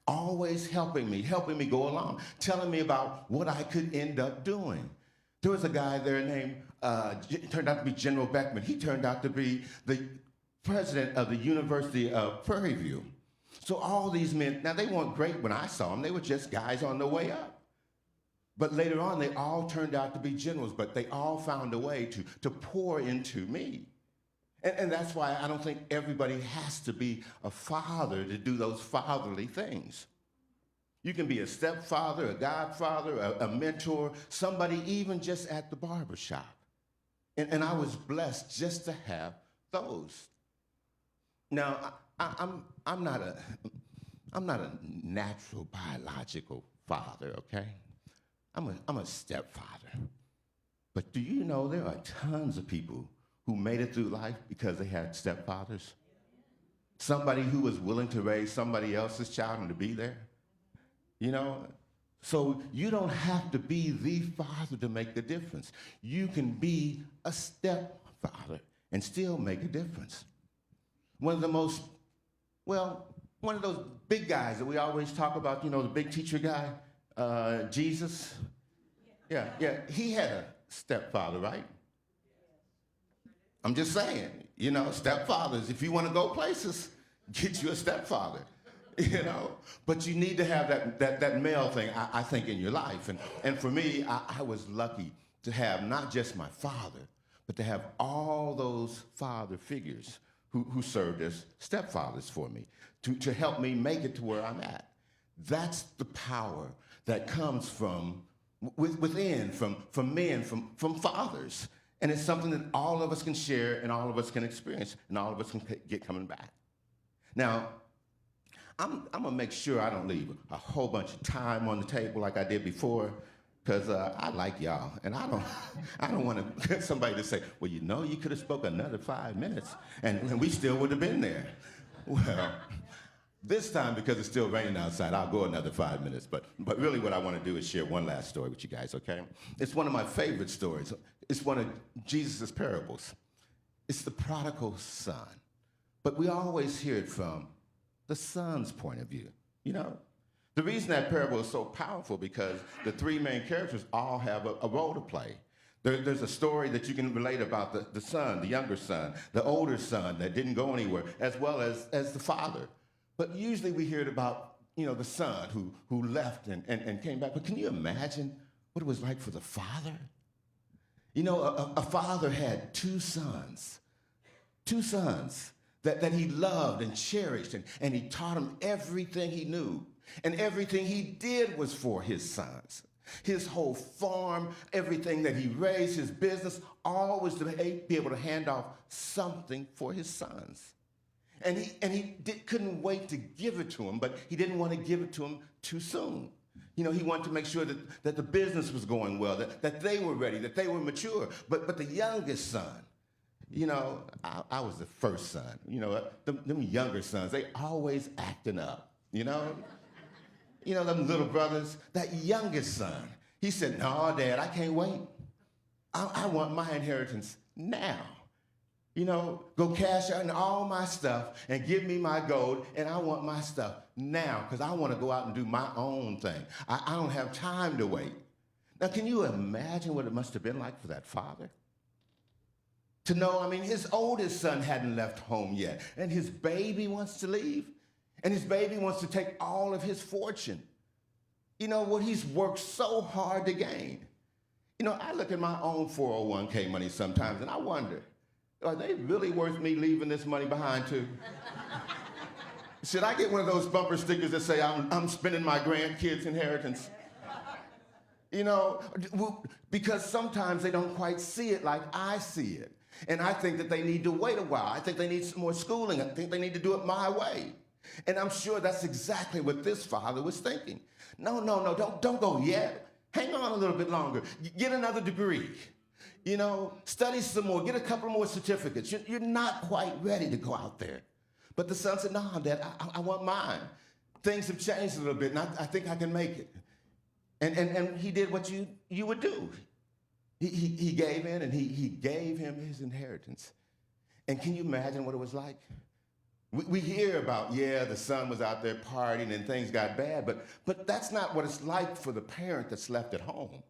Always helping me go along, telling me about what I could end up doing. There was a guy there named, turned out to be General Beckman. He turned out to be the president of the University of Prairie View. So all these men, now they weren't great when I saw them. They were just guys on their way up. But later on, they all turned out to be generals, but they all found a way to pour into me. And that's why I don't think everybody has to be a father to do those fatherly things. You can be a stepfather, a godfather, a mentor, somebody even just at the barbershop. And I was blessed just to have those. Now, I'm not a natural biological father, okay? I'm a stepfather. But do you know there are tons of people who made it through life because they had stepfathers? Somebody who was willing to raise somebody else's child and to be there. So you don't have to be the father to make the difference. You can be a stepfather and still make a difference. One of the most Well, one of those big guys that we always talk about, you know, the big teacher guy, Jesus. Yeah, he had a stepfather, right? I'm just saying, you know, stepfathers, if you want to go places, get you a stepfather, you know? But you need to have that male thing, I think, in your life. And for me, I was lucky to have not just my father, but to have all those father figures who served as stepfathers for me, to help me make it to where I'm at. That's the power that comes from within, from men, from fathers. And it's something that all of us can share and all of us can experience and all of us can get coming back. Now, I'm gonna make sure I don't leave a whole bunch of time on the table like I did before, because I like y'all, and I don't want to somebody to say, well, you know, you could have spoke another 5 minutes, and we still would have been there. Well, this time, because it's still raining outside, I'll go another 5 minutes. But really what I want to do is share one last story with you guys, okay? It's one of my favorite stories. It's one of Jesus' parables. It's the prodigal son. But we always hear it from the son's point of view, you know? The reason that parable is so powerful because the three main characters all have a role to play. There's a story that you can relate about the son, the younger son, the older son that didn't go anywhere, as well as the father. But usually we hear it about, you know, the son who left and came back. But can you imagine what it was like for the father? You know, a father had two sons that he loved and cherished, and he taught them everything he knew. And everything he did was for his sons. His whole farm, everything that he raised, his business, all was to be able to hand off something for his sons. And he couldn't wait to give it to him, but he didn't want to give it to him too soon. You know, he wanted to make sure that the business was going well, that they were ready, that they were mature. But the youngest son, you know, I was the first son. You know, them younger sons, they always acting up, you know? You know, them little brothers, that youngest son, he said, no, Dad, I can't wait. I want my inheritance now. You know, go cash out all my stuff and give me my gold, and I want my stuff now because I want to go out and do my own thing. I don't have time to wait. Now, can you imagine what it must have been like for that father? To know, I mean, his oldest son hadn't left home yet, and his baby wants to leave. And his baby wants to take all of his fortune. You know, what he's worked so hard to gain. You know, I look at my own 401k money sometimes and I wonder, are they really worth me leaving this money behind too? Should I get one of those bumper stickers that say I'm spending my grandkids' inheritance? You know, because sometimes they don't quite see it like I see it. And I think that they need to wait a while. I think they need some more schooling. I think they need to do it my way. And I'm sure that's exactly what this father was thinking. No, don't go yet. Hang on a little bit longer. Get another degree. You know, study some more. Get a couple more certificates. You're not quite ready to go out there. But the son said, no, Dad, I want mine. Things have changed a little bit, and I think I can make it. And he did what you would do. He gave in, and he gave him his inheritance. And can you imagine what it was like? We hear about, yeah, the son was out there partying and things got bad, but that's not what it's like for the parent that's left at home.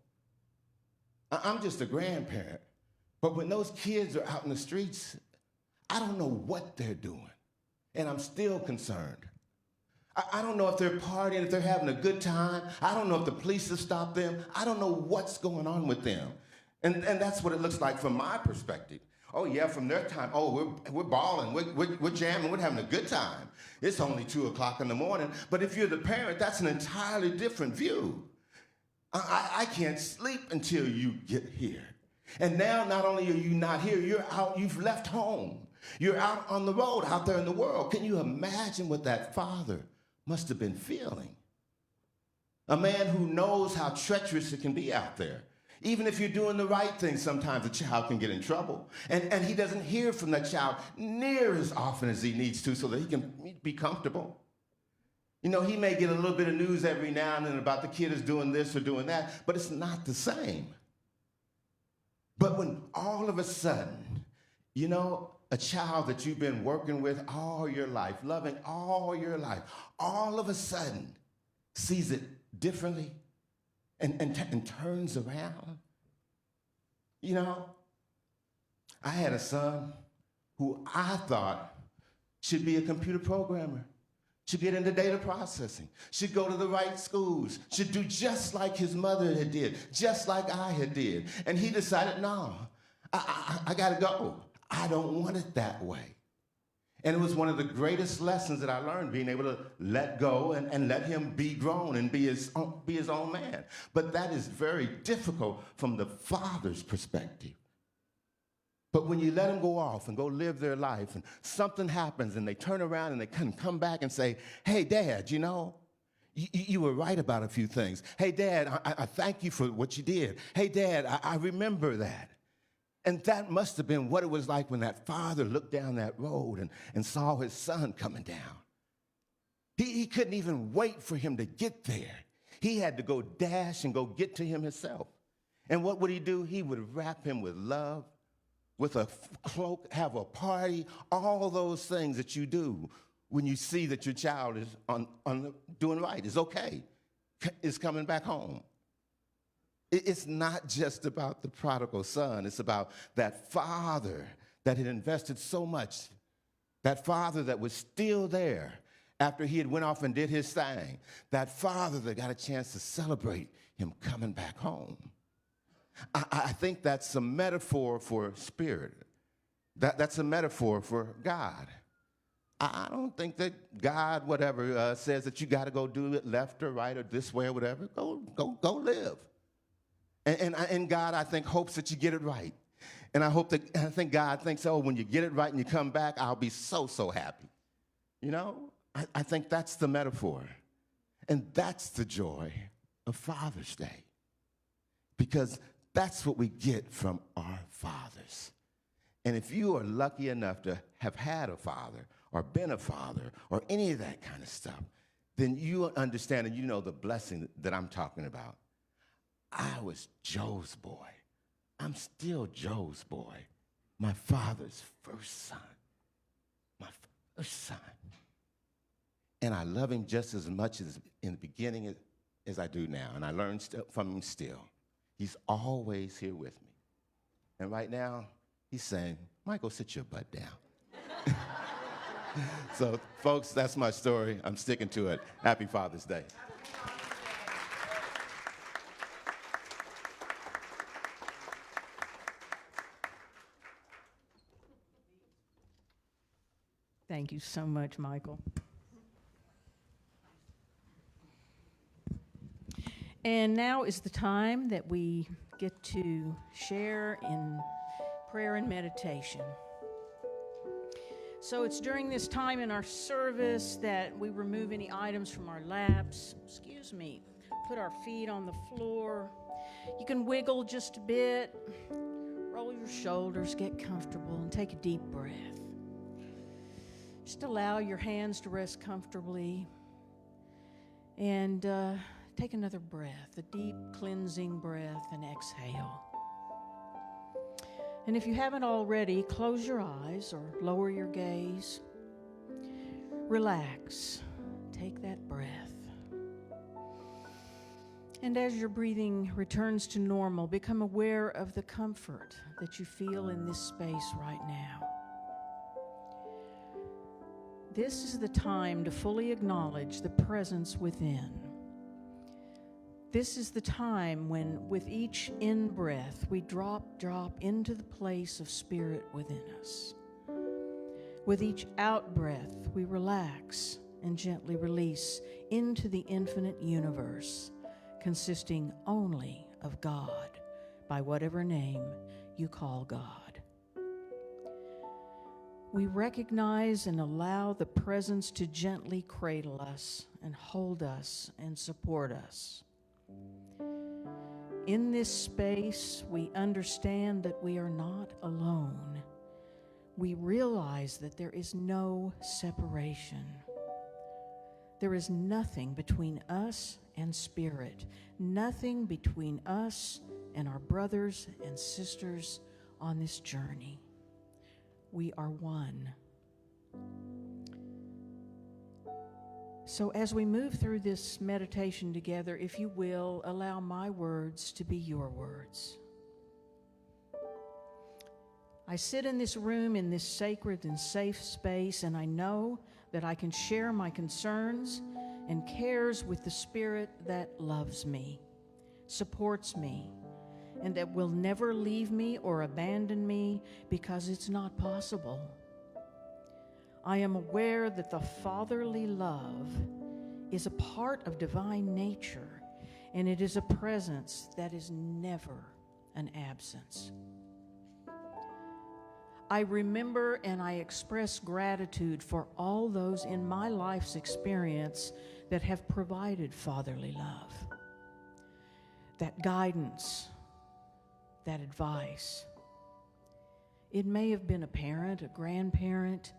I'm just a grandparent, but when those kids are out in the streets, I don't know what they're doing, and I'm still concerned. I don't know if they're partying, if they're having a good time. I don't know if the police have stopped them. I don't know what's going on with them. And that's what it looks like from my perspective. Oh, yeah, from their time, oh, we're balling, we're jamming, we're having a good time. It's only 2 o'clock in the morning. But if you're the parent, that's an entirely different view. I can't sleep until you get here. And now, not only are you not here, you're out, you've left home. You're out on the road, out there in the world. Can you imagine what that father must have been feeling? A man who knows how treacherous it can be out there. Even if you're doing the right thing, sometimes a child can get in trouble. And he doesn't hear from that child near as often as he needs to so that he can be comfortable. You know, he may get a little bit of news every now and then about the kid is doing this or doing that, but it's not the same. But when all of a sudden, you know, a child that you've been working with all your life, loving all your life, all of a sudden sees it differently and turns around. You know, I had a son who I thought should be a computer programmer, should get into data processing, should go to the right schools, should do just like his mother had did, just like I had did. And he decided, no, I gotta go. I don't want it that way. And it was one of the greatest lessons that I learned, being able to let go and let him be grown and be his own man. But that is very difficult from the father's perspective. But when you let them go off and go live their life and something happens and they turn around and they can come back and say, hey, Dad, you know, you were right about a few things. Hey, Dad, I thank you for what you did. Hey, Dad, I remember that. And that must have been what it was like when that father looked down that road and saw his son coming down. He couldn't even wait for him to get there. He had to go dash and go get to him himself. And what would he do? He would wrap him with love, with a cloak, have a party, all those things that you do when you see that your child is doing right, is okay, is coming back home. It's not just about the prodigal son. It's about that father that had invested so much, that father that was still there after he had went off and did his thing, that father that got a chance to celebrate him coming back home. I think that's a metaphor for spirit. That's a metaphor for God. I don't think that God, whatever, says that you got to go do it left or right or this way or whatever. Go live. And God, I think, hopes that you get it right. And I think God thinks, oh, when you get it right and you come back, I'll be so happy. You know, I think that's the metaphor. And that's the joy of Father's Day. Because that's what we get from our fathers. And if you are lucky enough to have had a father or been a father or any of that kind of stuff, then you understand and you know the blessing that I'm talking about. I was Joe's boy. I'm still Joe's boy. My father's first son. My first son. And I love him just as much as in the beginning as I do now. And I learn from him still. He's always here with me. And right now, he's saying, Michael, sit your butt down. So, folks, that's my story. I'm sticking to it. Happy Father's Day. Thank you so much, Michael. And now is the time that we get to share in prayer and meditation. So it's during this time in our service that we remove any items from our laps. Put our feet on the floor. You can wiggle just a bit. Roll your shoulders, get comfortable, and take a deep breath. Just allow your hands to rest comfortably. And take another breath, a deep cleansing breath, and exhale. And if you haven't already, close your eyes or lower your gaze. Relax. Take that breath. And as your breathing returns to normal, become aware of the comfort that you feel in this space right now. This is the time to fully acknowledge the presence within. This is the time when, with each in-breath, we drop into the place of spirit within us. With each out-breath, we relax and gently release into the infinite universe, consisting only of God, by whatever name you call God. We recognize and allow the presence to gently cradle us and hold us and support us. In this space, we understand that we are not alone. We realize that there is no separation. There is nothing between us and spirit, nothing between us and our brothers and sisters on this journey. we are one. So as we move through this meditation together, if you will, allow my words to be your words. I sit in this room, in this sacred and safe space, and I know that I can share my concerns and cares with the Spirit that loves me, supports me, and that will never leave me or abandon me, because it's not possible. I am aware that the fatherly love is a part of divine nature, and it is a presence that is never an absence. I remember and I express gratitude for all those in my life's experience that have provided fatherly love, that guidance, that advice. It may have been a parent, a grandparent,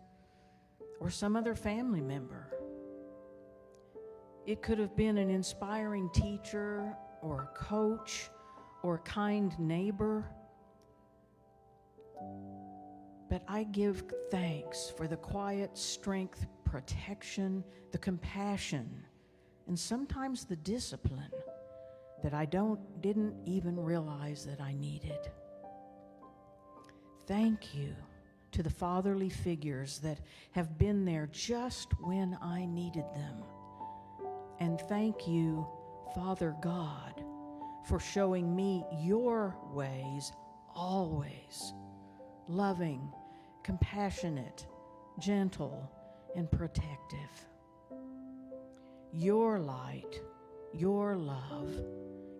or some other family member. It could have been an inspiring teacher or a coach or a kind neighbor. But I give thanks for the quiet strength, protection, the compassion, and sometimes the discipline that I didn't even realize that I needed. Thank you to the fatherly figures that have been there just when I needed them. And thank you, Father God, for showing me your ways always, loving, compassionate, gentle, and protective. Your light, your love,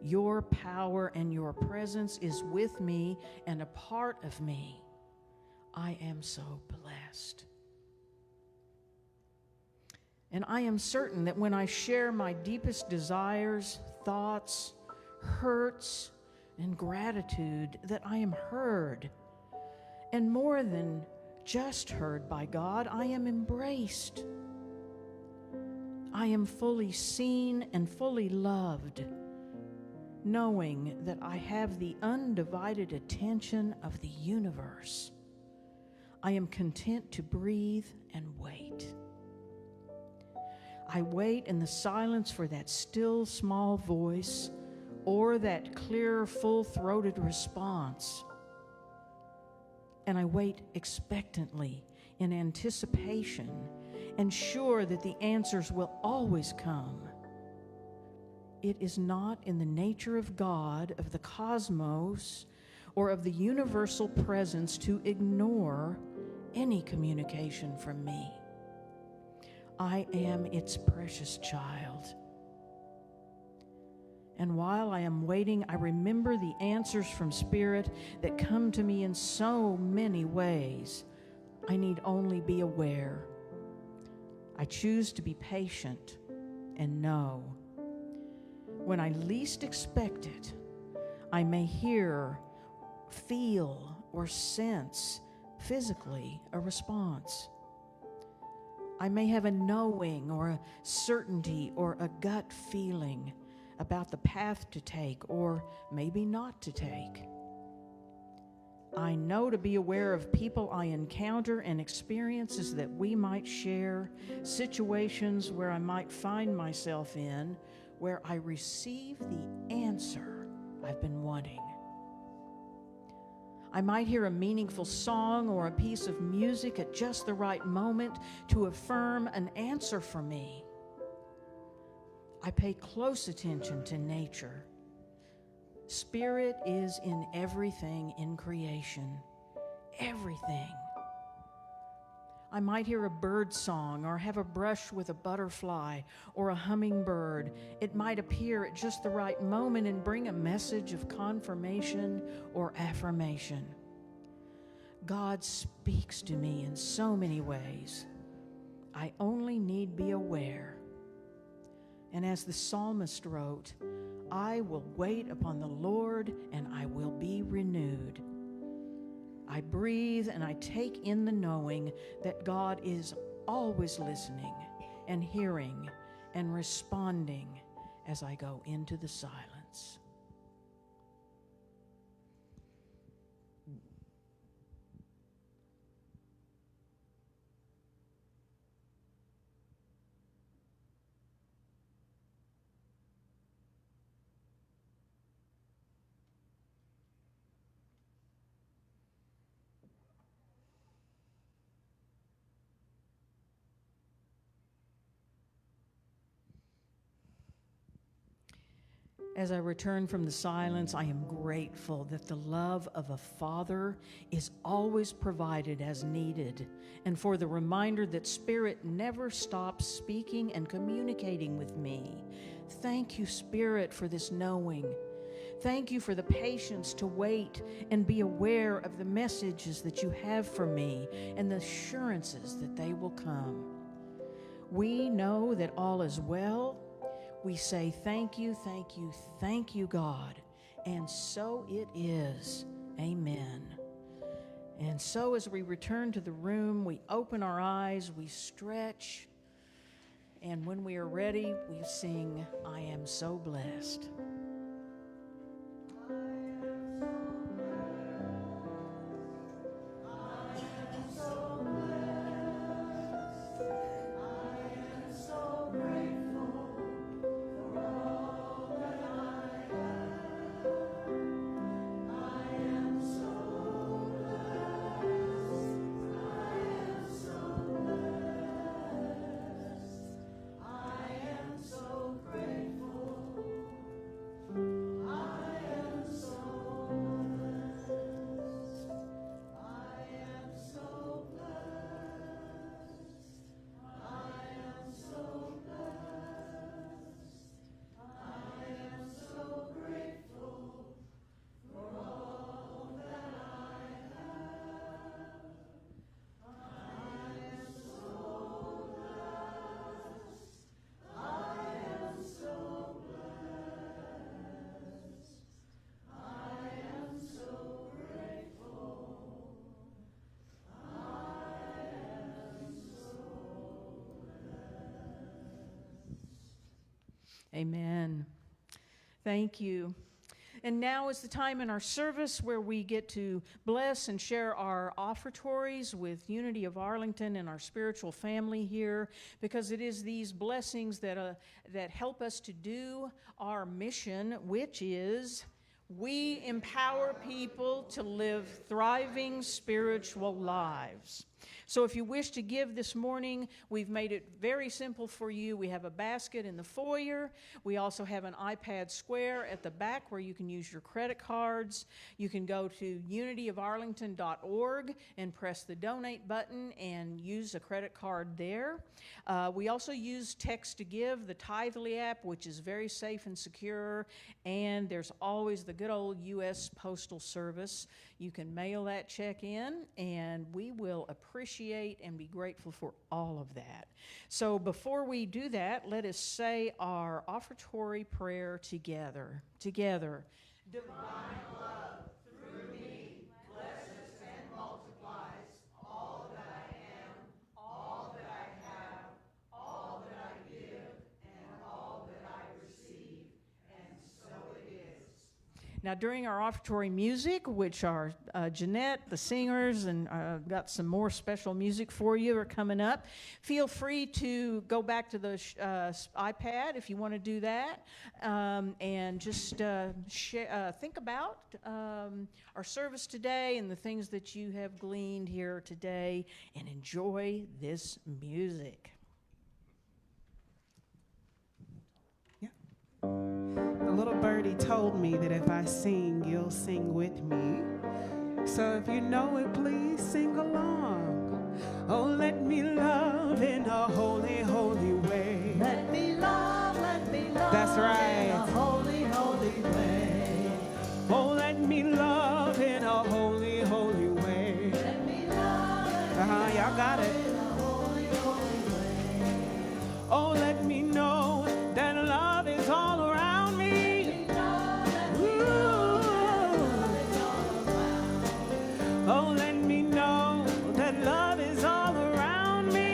your power, and your presence is with me and a part of me. I am so blessed. And I am certain that when I share my deepest desires, thoughts, hurts, and gratitude, that I am heard. And more than just heard by God, I am embraced. I am fully seen and fully loved, knowing that I have the undivided attention of the universe. I am content to breathe and wait. I wait in the silence for that still small voice or that clear, full-throated response. And I wait expectantly in anticipation and sure that the answers will always come. It is not in the nature of God, of the cosmos, or of the universal presence to ignore any communication from me. I am its precious child. And while I am waiting, I remember the answers from Spirit that come to me in so many ways. I need only be aware. I choose to be patient and know. When I least expect it, I may hear, feel, or sense physically a response. I may have a knowing or a certainty or a gut feeling about the path to take or maybe not to take. I know to be aware of people I encounter and experiences that we might share, situations where I might find myself in, where I receive the answer I've been wanting. I might hear a meaningful song or a piece of music at just the right moment to affirm an answer for me. I pay close attention to nature. Spirit is in everything in creation. Everything. I might hear a bird song or have a brush with a butterfly or a hummingbird. It might appear at just the right moment and bring a message of confirmation or affirmation. God speaks to me in so many ways. I only need be aware. And as the psalmist wrote, I will wait upon the Lord and I will be renewed. I breathe and I take in the knowing that God is always listening and hearing and responding as I go into the silence. As I return from the silence, I am grateful that the love of a father is always provided as needed, and for the reminder that Spirit never stops speaking and communicating with me. Thank you, Spirit, for this knowing. Thank you for the patience to wait and be aware of the messages that you have for me and the assurances that they will come. We know that all is well. We say thank you, thank you, thank you, God. And so it is. Amen. And so as we return to the room, we open our eyes, we stretch, and when we are ready, we sing, I am so blessed. Amen. Thank you. And now is the time in our service where we get to bless and share our offertories with Unity of Arlington and our spiritual family here, because it is these blessings that help us to do our mission, which is we empower people to live thriving spiritual lives. So if you wish to give this morning, we've made it very simple for you. We have a basket in the foyer. We also have an iPad Square at the back where you can use your credit cards. You can go to unityofarlington.org and press the donate button and use a credit card there. We also use Text to Give, the Tithely app, which is very safe and secure. And there's always the good old U.S. Postal Service. You can mail that check in, and we will appreciate and be grateful for all of that. So before we do that, let us say our offertory prayer together. Together. Divine love through me blesses and multiplies all that I am, all that I have, all that I give, and all that I receive. And so it is. Now, during our offertory music, which are Jeanette, the singers, and got some more special music for you are coming up, feel free to go back to the iPad if you want to do that, and just think about our service today and the things that you have gleaned here today, and enjoy this music. The little birdie told me that if I sing, you'll sing with me. So if you know it, please sing along. Oh, let me love in a holy, holy way. Let me love That's right. in a holy, holy way. Oh, let me love in a holy, holy way. Let me love Y'all got it. in a holy, holy way. Oh, let me know that love is all around me. Oh, let me know that love is all around me.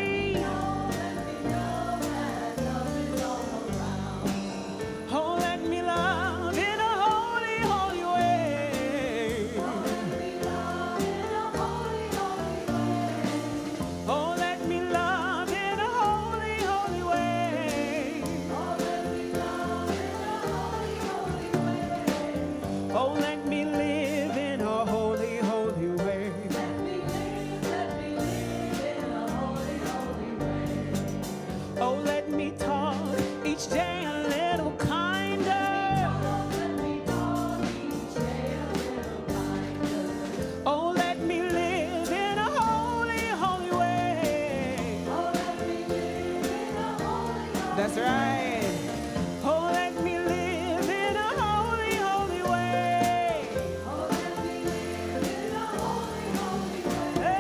That's right. Oh, let me live in a holy, holy way. Oh, let me live in a holy, holy way. Hey.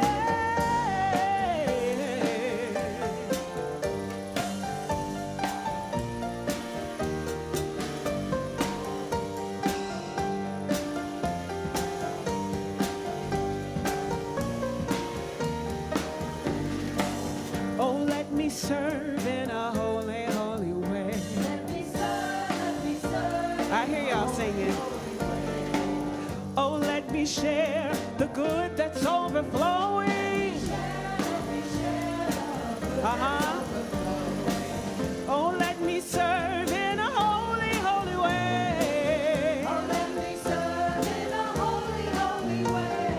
Oh, let me serve in a holy, holy way. Let me serve. I hear y'all singing. Oh, let me share the good that's overflowing. Uh-huh. Oh, let me serve in a holy, holy way. Oh, let me serve in a holy, holy way.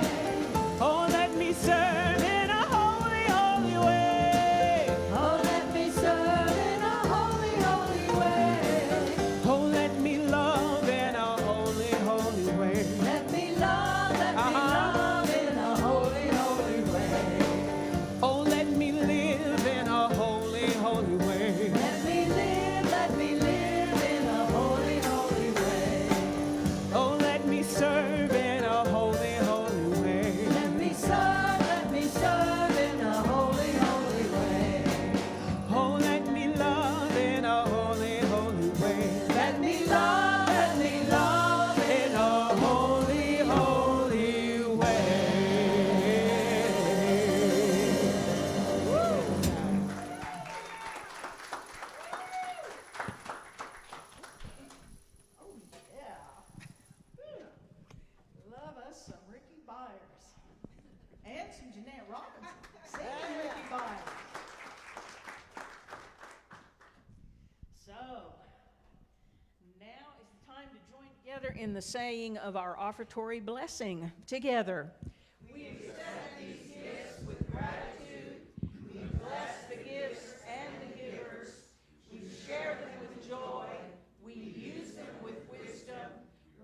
Oh, let me serve in a holy, holy way. Oh, let me serve in a holy, holy way. Oh, let me love in a holy, holy way. Let me love in a holy, holy way. Oh, let me live in a holy, holy way. Let me live in a holy, holy way. Oh, let me serve in a holy, holy way. Let me serve in a holy, holy way. Oh, let me love in a holy, holy way. Let me love In a holy, holy way. Love us some Ricky Byers. And some Jeanette Robinson. Singing Ricky Byers. So, now is the time to join together in the saying of our offertory blessing together. We accept these gifts with gratitude. We bless the gifts and the givers. We share them with joy. We use them with wisdom.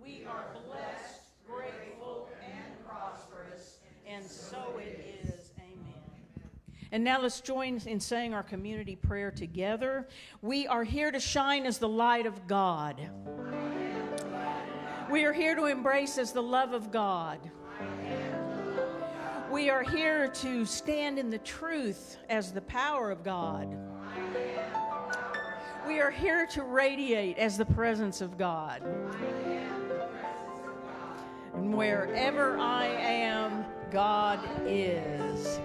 We are blessed, grateful, and prosperous. And so it is. Amen. And now let's join in saying our community prayer together. We are here to shine as the light of God. We are here to embrace as the love of God. We are here to stand in the truth as the power of God. We are here to radiate as the presence of God. And wherever I am, God is.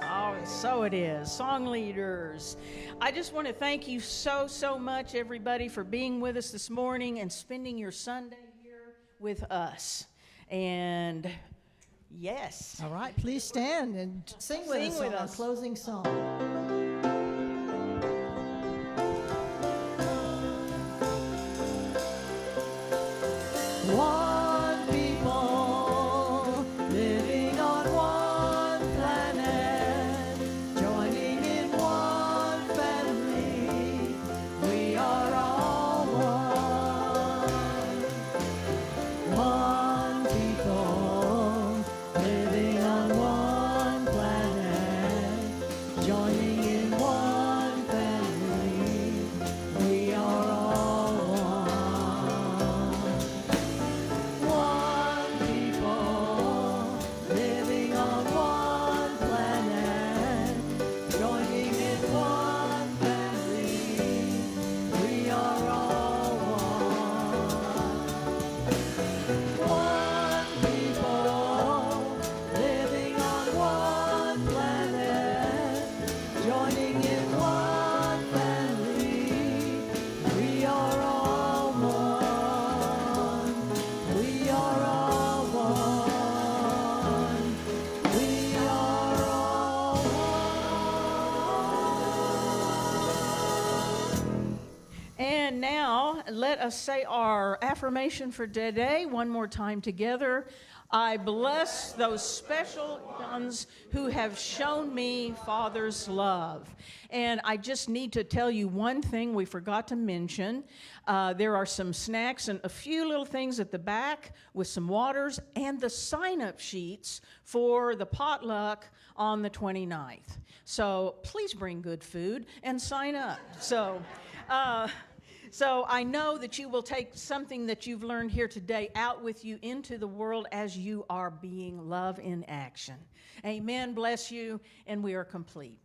Oh, and so it is. Song leaders, I just want to thank you so, so much, everybody, for being with us this morning and spending your Sunday here with us. And yes. All right, please stand and sing with us on our closing song. One people living on one planet, joining in one family. We are all one. One people living on one planet, joining in one family. We are all one. One people living on one planet, joining in one family. We are all one. One people living on one planet, joining in one family. We are all one. We are all one. We are all one. And now let us say our affirmation for today one more time together. I bless those special ones who have shown me Father's love. And I just need to tell you one thing we forgot to mention. There are some snacks and a few little things at the back with some waters and the sign-up sheets for the potluck on the 29th. So please bring good food and sign up. So I know that you will take something that you've learned here today out with you into the world as you are being love in action. Amen. Bless you, and we are complete.